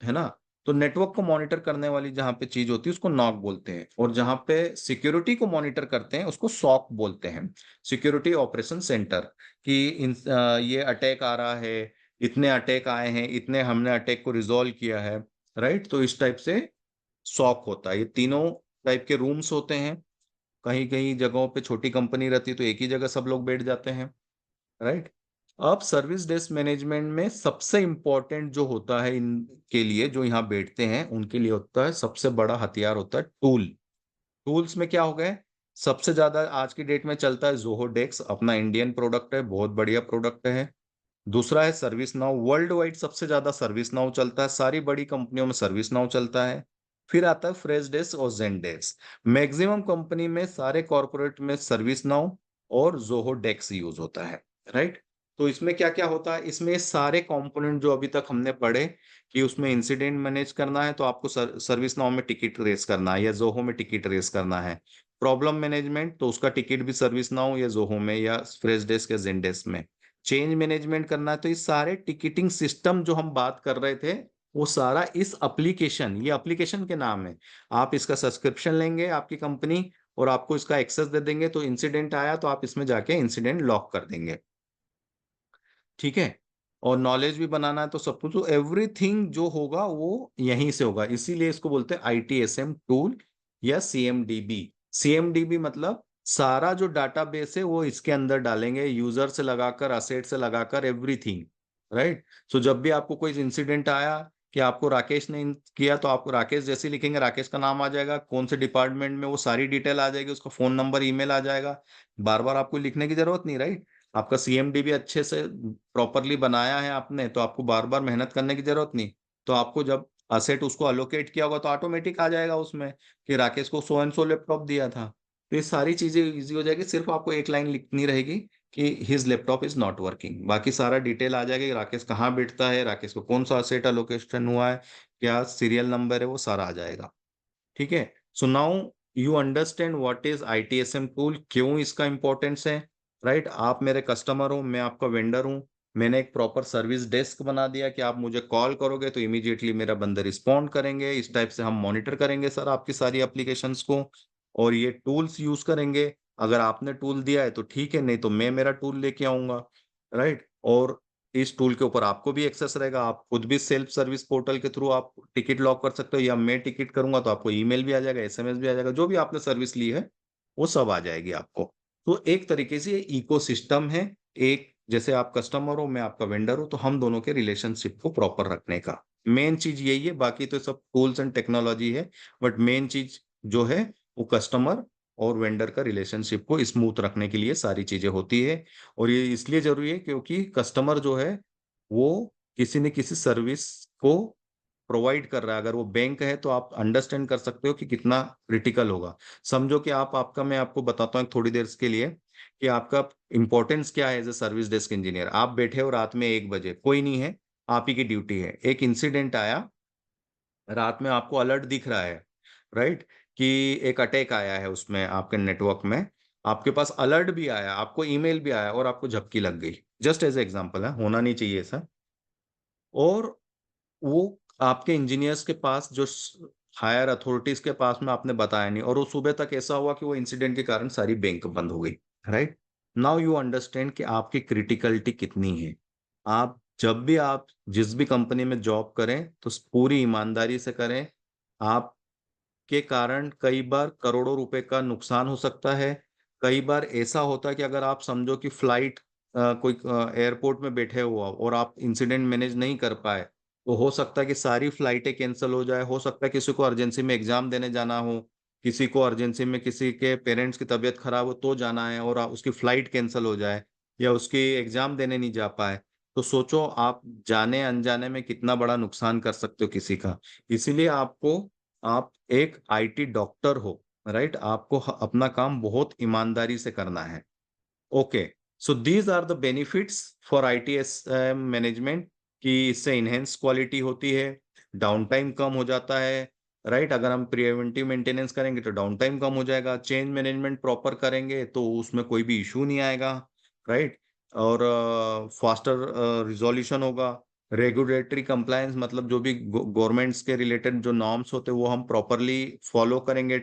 ना। तो नेटवर्क को मॉनिटर करने वाली जहां पे चीज होती है उसको नॉक बोलते हैं, और जहां पे सिक्योरिटी को मॉनिटर करते हैं उसको सॉक बोलते हैं, सिक्योरिटी ऑपरेशन सेंटर। कि ये अटैक आ रहा है, इतने अटैक आए हैं, इतने हमने अटैक को रिजॉल्व किया है, राइट। तो इस टाइप से सॉक होता है। ये तीनों टाइप के रूम्स होते हैं। कहीं कहीं जगहों पे छोटी कंपनी रहती है तो एक ही जगह सब लोग बैठ जाते हैं, राइट। अब सर्विस डेस्क मैनेजमेंट में सबसे इंपॉर्टेंट जो होता है इनके लिए, जो यहाँ बैठते हैं उनके लिए होता है, सबसे बड़ा हथियार होता है टूल। टूल्स में क्या हो गए, सबसे ज्यादा आज की डेट में चलता है जोहो डेस्क, अपना इंडियन प्रोडक्ट है, बहुत बढ़िया प्रोडक्ट है। दूसरा है सर्विस नाउ, वर्ल्ड वाइड सबसे ज्यादा सर्विस नाउ चलता है, सारी बड़ी कंपनियों में सर्विस नाउ चलता है। फिर आता है फ्रेश डेस्क और ज़ेनडेस्क। मैक्सिमम कंपनी में, सारे कॉर्पोरेट में सर्विस नाउ और जोहो डेस्क यूज होता है, राइट। तो इसमें क्या क्या होता है, इसमें सारे कंपोनेंट जो अभी तक हमने पढ़े, कि उसमें इंसिडेंट मैनेज करना है तो आपको सर्विस नाउ में टिकट रेस करना है या जोहो में टिकट रेस करना है। प्रॉब्लम मैनेजमेंट तो उसका टिकट भी सर्विस नाउ या जोहो में या फ्रेश डेस्क या ज़ेनडेस्क में। चेंज मैनेजमेंट करना है तो ये सारे टिकटिंग सिस्टम जो हम बात कर रहे थे, वो सारा इस एप्लीकेशन, ये एप्लीकेशन के नाम है। आप इसका सब्सक्रिप्शन लेंगे आपकी कंपनी, और आपको इसका एक्सेस दे देंगे, तो इंसिडेंट आया तो आप इसमें जाके इंसिडेंट लॉक कर देंगे, ठीक है। और नॉलेज भी बनाना है तो सब कुछ, तो एवरीथिंग जो होगा वो यहीं से होगा। इसीलिए इसको बोलते हैं आईटीएसएम टूल या सीएमडीबी। सीएमडीबी मतलब सारा जो डाटाबेस है वो इसके अंदर डालेंगे, यूजर से लगाकर, असेट से लगाकर, एवरीथिंग, राइट। सो जब भी आपको कोई इंसिडेंट आया कि आपको राकेश ने किया, तो आपको राकेश जैसे लिखेंगे, राकेश का नाम आ जाएगा, कौन से डिपार्टमेंट में, वो सारी डिटेल आ जाएगी, उसका फोन नंबर, ईमेल आ जाएगा। बार बार आपको लिखने की जरूरत नहीं, राइट। आपका सीएमडीबी अच्छे से प्रॉपरली बनाया है आपने, तो आपको बार बार मेहनत करने की जरूरत नहीं। तो आपको जब असेट उसको अलोकेट किया होगा तो ऑटोमेटिक आ जाएगा उसमें कि राकेश को सो एंड सो लैपटॉप दिया था। तो ये सारी चीजें इजी हो जाएगी, सिर्फ आपको एक लाइन लिखनी रहेगी कि his laptop is not working, बाकी सारा डिटेल आ जाएगा कि राकेश कहाँ बैठता है, राकेश को कौन सा असेट अलोकेशन हुआ है, क्या सीरियल नंबर है, वो सारा आ जाएगा, ठीक है। So now you understand what is ITSM tool, क्यों इसका इंपॉर्टेंस है, राइट। आप मेरे कस्टमर हो, मैं आपका वेंडर हूं। मैंने एक प्रॉपर सर्विस डेस्क बना दिया कि आप मुझे कॉल करोगे तो इमीडिएटली मेरा बंदे रिस्पॉन्ड करेंगे। इस टाइप से हम मॉनिटर करेंगे सर आपकी सारी एप्लीकेशंस को, और ये टूल्स यूज करेंगे। अगर आपने टूल दिया है तो ठीक है, नहीं तो मैं मेरा टूल लेके आऊंगा, राइट। और इस टूल के ऊपर आपको भी एक्सेस रहेगा, आप खुद भी सेल्फ सर्विस पोर्टल के थ्रू आप टिकट लॉक कर सकते हो, या मैं टिकट करूंगा तो आपको ईमेल भी आ जाएगा, एसएमएस भी आ जाएगा, जो भी आपने सर्विस ली है वो सब आ जाएगी आपको। तो एक तरीके से ये इकोसिस्टम है, एक जैसे आप कस्टमर हो, मैं आपका वेंडर हूं, तो हम दोनों के रिलेशनशिप को प्रॉपर रखने का मेन चीज यही है। बाकी तो सब टूल्स एंड टेक्नोलॉजी है, बट मेन चीज जो है वो कस्टमर और वेंडर का रिलेशनशिप को स्मूथ रखने के लिए सारी चीजें होती है। और ये इसलिए जरूरी है क्योंकि कस्टमर जो है वो किसी न किसी सर्विस को प्रोवाइड कर रहा है। अगर वो बैंक है तो आप अंडरस्टैंड कर सकते हो कि कितना क्रिटिकल होगा। समझो कि आपका मैं आपको बताता हूँ थोड़ी देर के लिए कि आपका इंपॉर्टेंस क्या है as a service desk engineer. आप बैठे हो रात में 1 बजे, कोई नहीं है, आप ही की ड्यूटी है, एक इंसिडेंट आया, रात में आपको अलर्ट दिख रहा है, राइट, कि एक अटैक आया है उसमें आपके नेटवर्क में, आपके पास अलर्ट भी आया, आपको ईमेल भी आया, और आपको झपकी लग गई। जस्ट एज एग्जांपल है, होना नहीं चाहिए ऐसा। और वो आपके इंजीनियर्स के पास, जो हायर अथॉरिटीज के पास में आपने बताया नहीं, और वो सुबह तक ऐसा हुआ कि वो इंसिडेंट के कारण सारी बैंक बंद हो गई, राइट। नाउ यू अंडरस्टैंड कि आपकी क्रिटिकलिटी कितनी है। आप जब भी, आप जिस भी कंपनी में जॉब करें तो पूरी ईमानदारी से करें। आप के कारण कई बार करोड़ों रुपए का नुकसान हो सकता है। कई बार ऐसा होता है कि अगर आप समझो कि फ्लाइट, कोई एयरपोर्ट में बैठे हुआ और आप इंसिडेंट मैनेज नहीं कर पाए, तो हो सकता है कि सारी फ्लाइटें कैंसिल हो जाए। हो सकता है किसी को अर्जेंसी में एग्जाम देने जाना हो, किसी को अर्जेंसी में किसी के पेरेंट्स की तबीयत खराब हो तो जाना है और उसकी फ्लाइट कैंसिल हो जाए, या उसकी एग्जाम देने नहीं जा पाए। तो सोचो आप जाने अनजाने में कितना बड़ा नुकसान कर सकते हो किसी का। इसीलिए आप एक आईटी डॉक्टर हो, राइट? आपको अपना काम बहुत ईमानदारी से करना है। Okay, so these are the benefits for ITS management, कि इससे इनहेंस क्वालिटी होती है, डाउन टाइम कम हो जाता है, राइट? अगर हम प्रिवेंटिव मेंटेनेंस करेंगे तो डाउन टाइम कम हो जाएगा, चेंज मैनेजमेंट प्रॉपर करेंगे तो उसमें कोई भी इशू नहीं आएगा, राइट? और फास्टर रिजोल्यूशन होगा। रेगुलेटरी कंप्लायंस मतलब जो भी गवर्नमेंट्स के रिलेटेड जो नॉर्म्स होते हैं वो हम प्रॉपरली फॉलो करेंगे,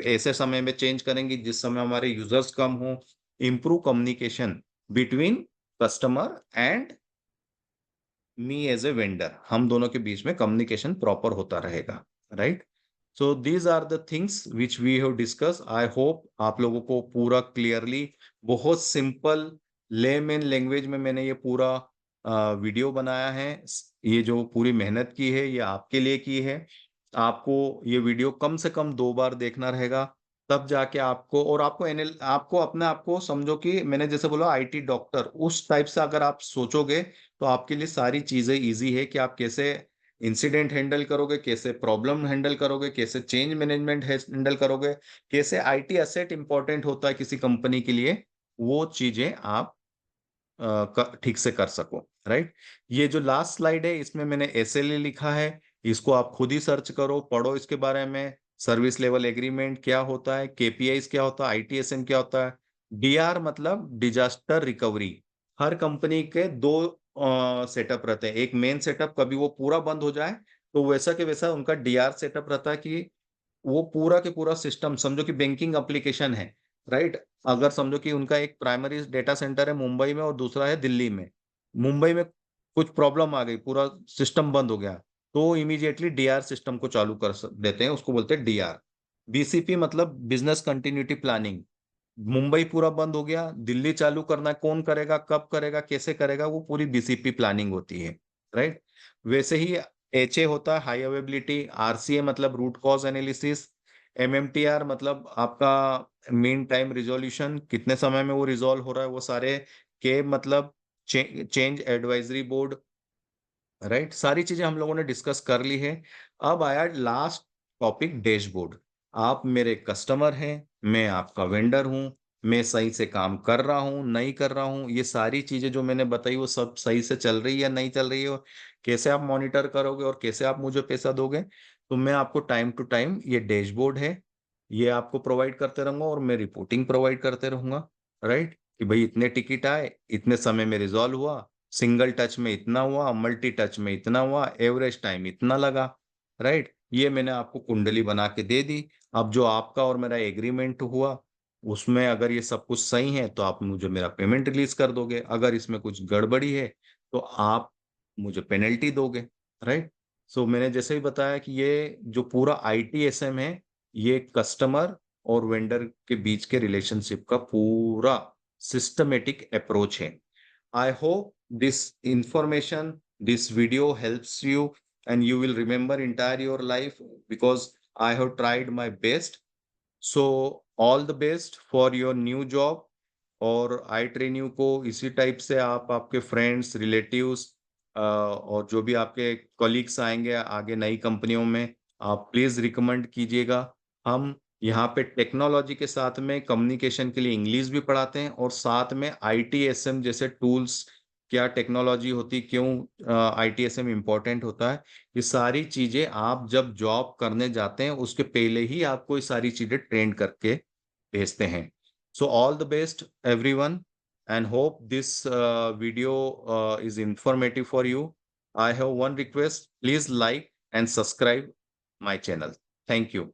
ऐसे समय में चेंज करेंगे जिस समय हमारे यूजर्स कम हो। improve communication between customer and me as a vendor, हम दोनों के बीच में कम्युनिकेशन प्रॉपर होता रहेगा, right? So these are the things which we have discuss. I hope आप लोगों को पूरा क्लियरली, बहुत सिंपल लेमैन लैंग्वेज में मैंने ये पूरा वीडियो बनाया है। ये जो पूरी मेहनत की है ये आपके लिए की है। आपको ये वीडियो कम से कम 2 बार देखना रहेगा, तब जाके आपको, और आपको आपको अपने आप को समझो कि मैंने जैसे बोला आईटी डॉक्टर, उस टाइप से अगर आप सोचोगे तो आपके लिए सारी चीजें इजी है कि आप कैसे इंसिडेंट हैंडल करोगे, कैसे प्रॉब्लम हैंडल करोगे, कैसे चेंज मैनेजमेंट हैंडल करोगे, कैसे आईटी एसेट इंपॉर्टेंट होता है किसी कंपनी के लिए, वो चीजें आप ठीक से कर सको, राइट? ये जो लास्ट स्लाइड है इसमें मैंने एसएलए लिखा है, इसको आप खुद ही सर्च करो, पढ़ो इसके बारे में। सर्विस लेवल एग्रीमेंट क्या होता है, केपीआईस क्या होता है, आईटीएसएम क्या होता है, डीआर मतलब डिजास्टर रिकवरी। हर कंपनी के दो सेटअप रहते हैं, एक मेन सेटअप, कभी वो पूरा बंद हो जाए तो वैसा के वैसा उनका डीआर सेटअप रहता है, कि वो पूरा के पूरा सिस्टम, समझो कि बैंकिंग एप्लीकेशन है, राइट? अगर समझो कि उनका एक प्राइमरी डेटा सेंटर है मुंबई में और दूसरा है दिल्ली में, मुंबई में कुछ प्रॉब्लम आ गई, पूरा सिस्टम बंद हो गया, तो इमीडिएटली डीआर सिस्टम को चालू कर देते हैं, उसको बोलते हैं डीआर। बीसीपी मतलब बिजनेस कंटिन्यूटी प्लानिंग। मुंबई पूरा बंद हो गया, दिल्ली चालू करना है, कौन करेगा, कब करेगा, कैसे करेगा, वो पूरी बीसीपी प्लानिंग होती है, राइट? वैसे ही एचए होता है हाई अवेबिलिटी, आरसीए मतलब रूट कॉज एनालिसिस, एमएमटीआर मतलब आपका मीन टाइम रिजोल्यूशन, कितने समय में वो रिजॉल्व हो रहा है वो सारे, के मतलब चेंज एडवाइजरी बोर्ड, राइट? सारी चीजें हम लोगों ने डिस्कस कर ली है। अब आया लास्ट टॉपिक, डैशबोर्ड। आप मेरे कस्टमर हैं, मैं आपका वेंडर हूं, मैं सही से काम कर रहा हूं नहीं कर रहा हूं, ये सारी चीजें जो मैंने बताई वो सब सही से चल रही है या नहीं चल रही है, कैसे आप मॉनिटर करोगे और कैसे आप मुझे पैसा दोगे, तो मैं आपको टाइम टू टाइम, ये डैशबोर्ड है, ये आपको प्रोवाइड करते रहूंगा, और मैं रिपोर्टिंग प्रोवाइड करते रहूंगा, राइट? कि भाई इतने टिकट आए, इतने समय में रिजॉल्व हुआ, सिंगल टच में इतना हुआ, मल्टी टच में इतना हुआ, एवरेज टाइम इतना लगा, राइट? ये मैंने आपको कुंडली बना के दे दी। अब जो आपका और मेरा एग्रीमेंट हुआ उसमें अगर ये सब कुछ सही है तो आप मुझे मेरा पेमेंट रिलीज कर दोगे, अगर इसमें कुछ गड़बड़ी है तो आप मुझे पेनल्टी दोगे, राइट? सो मैंने जैसे ही बताया कि ये जो पूरा आईटीएसएम है, ये कस्टमर और वेंडर के बीच के रिलेशनशिप का पूरा सिस्टमेटिक अप्रोच है। I hope this information, this video helps you and you will remember entire your life, because I have tried my best. So all the best for your new job। और आई train you को इसी type से आप आपके friends, relatives और जो भी आपके कलीग्स आएंगे आगे नई कंपनियों में, आप प्लीज रिकमेंड कीजिएगा। हम यहाँ पे टेक्नोलॉजी के साथ में कम्युनिकेशन के लिए इंग्लिश भी पढ़ाते हैं, और साथ में आईटीएसएम जैसे टूल्स, क्या टेक्नोलॉजी होती, क्यों आईटीएसएम इम्पोर्टेंट होता है, ये सारी चीजें आप जब जॉब करने जाते हैं उसके पहले ही आपको ये सारी चीजें ट्रेन करके भेजते हैं। So all the best everyone, and hope this video is informative for you। I have one request, please like and subscribe my channel। Thank you।